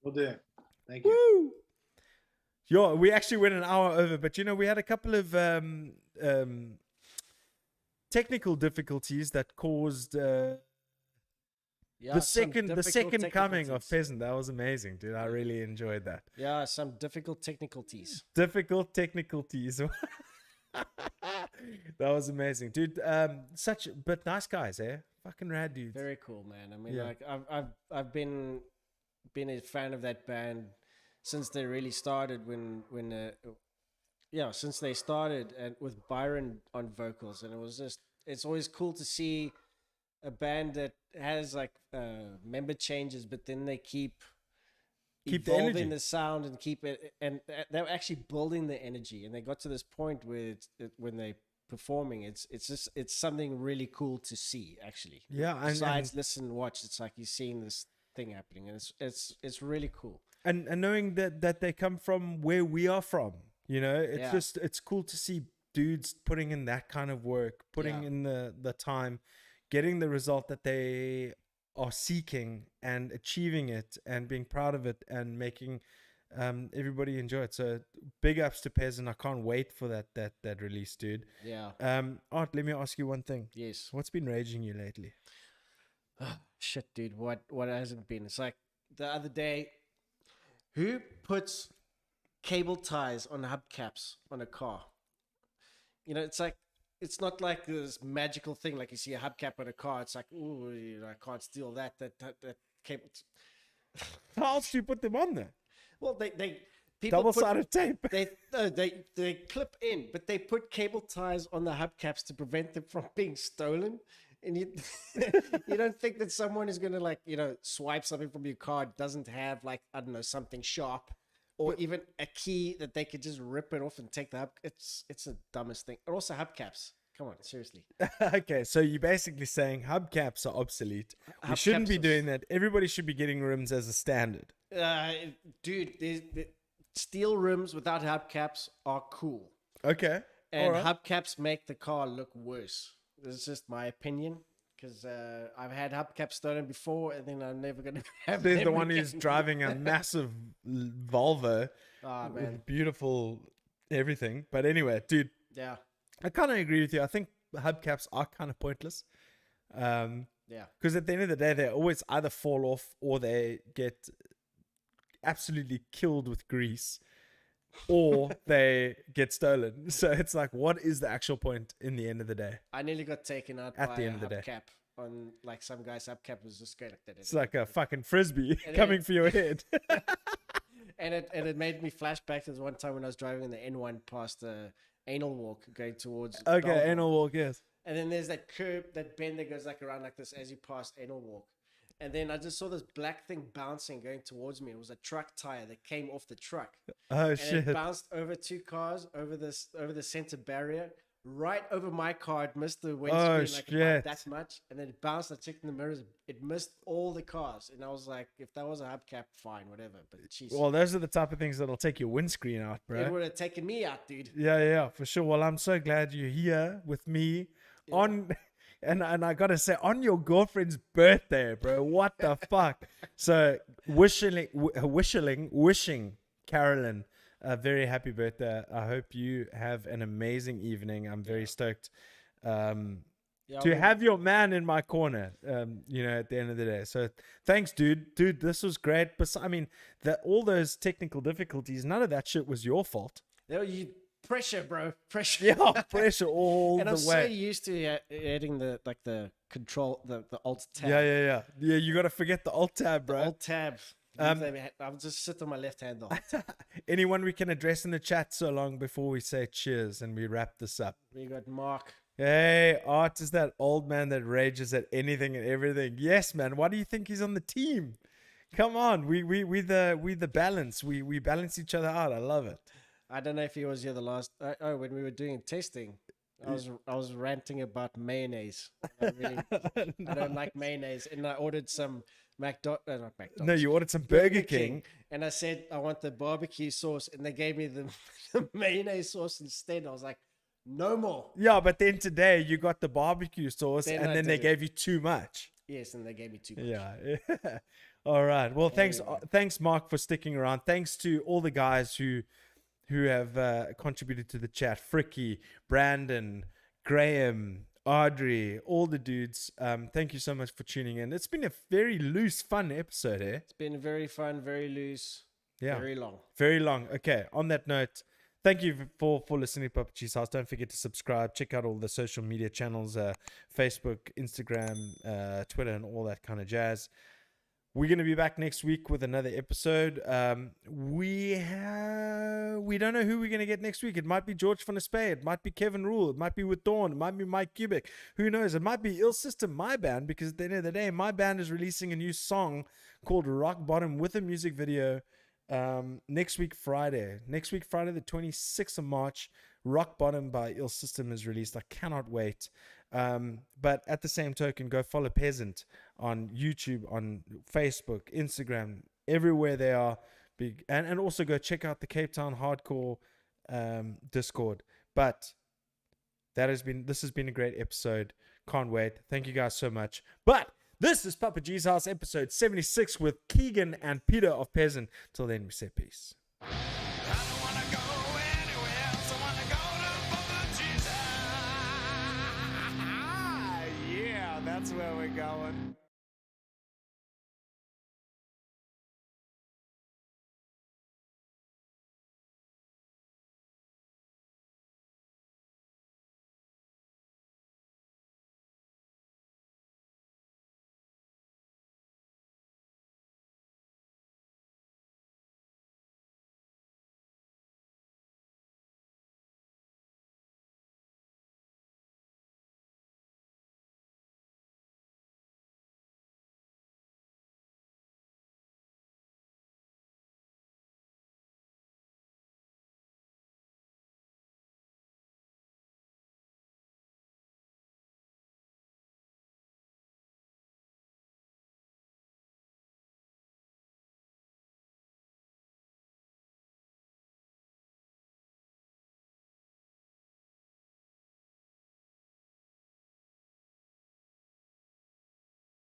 S3: We'll do. Thank you.
S1: Woo! Yo, we actually went an hour over, but we had a couple of technical difficulties that caused the second coming of Peasant. That was amazing, dude. I really enjoyed that.
S2: Yeah, some difficult technicalities.
S1: That was amazing, dude. But nice guys, eh? Fucking rad dudes.
S2: Very cool, man. I mean, like I've been a fan of that band since they really started. Since they started, and with Byron on vocals, and it's always cool to see a band that has like member changes, but then they keep evolving the sound and keep it, and they're actually building the energy, and they got to this point where when they performing, it's something really cool to see, actually.
S1: Yeah,
S2: besides listen, watch, it's like you're seeing this thing happening, and it's really cool.
S1: And knowing that they come from where we are from, it's cool to see dudes putting in that kind of work, putting in the time, getting the result that they are seeking and achieving it and being proud of it and making everybody enjoy it. So big ups to Peasant. I can't wait for that release, dude.
S2: Yeah.
S1: Art, let me ask you one thing.
S2: Yes.
S1: What's been raging you lately?
S2: Shit, dude. What hasn't been? It's like the other day, who puts cable ties on hubcaps on a car? It's like, it's not like this magical thing like you see a hubcap on a car. It's like, ooh, I can't steal that cable.
S1: How else do you put them on there?
S2: Well, people
S1: double-sided tape.
S2: They clip in, but they put cable ties on the hubcaps to prevent them from being stolen. And you you don't think that someone is gonna swipe something from your car, doesn't have something sharp, or even a key that they could just rip it off and take the hub. It's the dumbest thing. And also hubcaps. Come on, seriously.
S1: Okay, so you're basically saying hubcaps are obsolete. We shouldn't be doing that. Everybody should be getting rims as a standard.
S2: Dude, steel rims without hubcaps are cool.
S1: Okay.
S2: And hubcaps make the car look worse. This is just my opinion, because I've had hubcaps stolen before, and then I'm never gonna have.
S1: There's the one who's driving a massive Volvo with beautiful everything. But anyway, dude.
S2: Yeah.
S1: I kind of agree with you. I think hubcaps are kind of pointless.
S2: Yeah.
S1: Because at the end of the day, they always either fall off or they get absolutely killed with grease, or they get stolen. So it's like, what is the actual point in the end of the day?
S2: I nearly got taken out
S1: At
S2: by
S1: the
S2: a
S1: end of the day.
S2: hubcap on like some guy's hubcap was just going like that.
S1: It's like a fucking frisbee
S2: And
S1: coming
S2: then-
S1: for your head.
S2: And it made me flash back to this one time when I was driving in the N1 past the anal walk going towards
S1: Okay,
S2: Belleville.
S1: anal walk, yes.
S2: And then there's that curb, that bend that goes like around like this as you pass anal walk. And then I just saw this black thing bouncing going towards me. It was a truck tire that came off the truck.
S1: Oh,
S2: And
S1: shit.
S2: it bounced over 2 cars, over the center barrier, right over my car. It missed the windscreen like
S1: shit.
S2: about that much. And then it bounced. I checked in the mirrors. It missed all the cars. And I was like, if that was a hubcap, fine, whatever. But jeez,
S1: Well, those are the type of things that'll take your windscreen out,
S2: it
S1: bro.
S2: would have taken me out, dude.
S1: Yeah, for sure. Well, I'm so glad you're here with me on, and I gotta say, on your girlfriend's birthday, bro. What the fuck? So wishing Carolyn a very happy birthday. I hope you have an amazing evening. I'm very stoked
S2: Yeah,
S1: to
S2: well,
S1: have your man in my corner. At the end of the day. So thanks, dude. This was great. But I mean, all those technical difficulties, none of that shit was your fault.
S2: pressure, bro. Pressure.
S1: Yeah, pressure all
S2: And
S1: the
S2: I'm so
S1: way.
S2: used to adding the control, the alt tab.
S1: Yeah. You gotta forget the alt tab, bro.
S2: Alt tab. I'll just sit on my left hand the whole time.
S1: Anyone we can address in the chat so long before we say cheers and we wrap this up.
S2: We got Mark.
S1: Hey, Art is that old man that rages at anything and everything. Yes, man. Why do you think he's on the team? Come on, we the balance. We balance each other out. I love it.
S2: I don't know if he was here the last. When we were doing testing, I was ranting about mayonnaise. I don't like mayonnaise, and I ordered some not McDonald's.
S1: No, you ordered some Burger King.
S2: and I said I want the barbecue sauce, and they gave me the mayonnaise sauce instead. I was like, no more.
S1: Yeah, but then today you got the barbecue sauce,
S2: Then
S1: and
S2: I
S1: then they
S2: did it.
S1: gave you too much.
S2: Yes, and they gave me too much.
S1: Yeah. All right. Well, thanks, Mark, for sticking around. Thanks to all the guys who have contributed to the chat. Fricky, Brandon, Graham, Audrey, all the dudes. Thank you so much for tuning in. It's been a very loose, fun episode, eh?
S2: It's been very fun, very loose,
S1: Yeah.
S2: very long.
S1: Very long. Okay. On that note, thank you for listening to Papa G's House. Don't forget to subscribe. Check out all the social media channels, Facebook, Instagram, Twitter, and all that kind of jazz. We're going to be back next week with another episode. We don't know who we're going to get next week. It might be George van der Spey. It might be Kevin Rule. It might be with Dawn. It might be Mike Cubic. Who knows? It might be Ill System, my band, because at the end of the day, my band is releasing a new song called Rock Bottom with a music video next week, Friday. Next week, Friday, the 26th of March, Rock Bottom by Ill System is released. I cannot wait. But at the same token, go follow Peasant on YouTube, on Facebook, Instagram, everywhere they are big, and also go check out the Cape Town Hardcore Discord. But this has been a great episode. Can't wait. Thank you guys so much. But this is Papa G's House episode 76 with Keagan and Pieter of Peasant. Till then, we say peace.
S5: I don't wanna go anywhere else. I wanna go to Papa Jesus. Yeah, that's where we're going.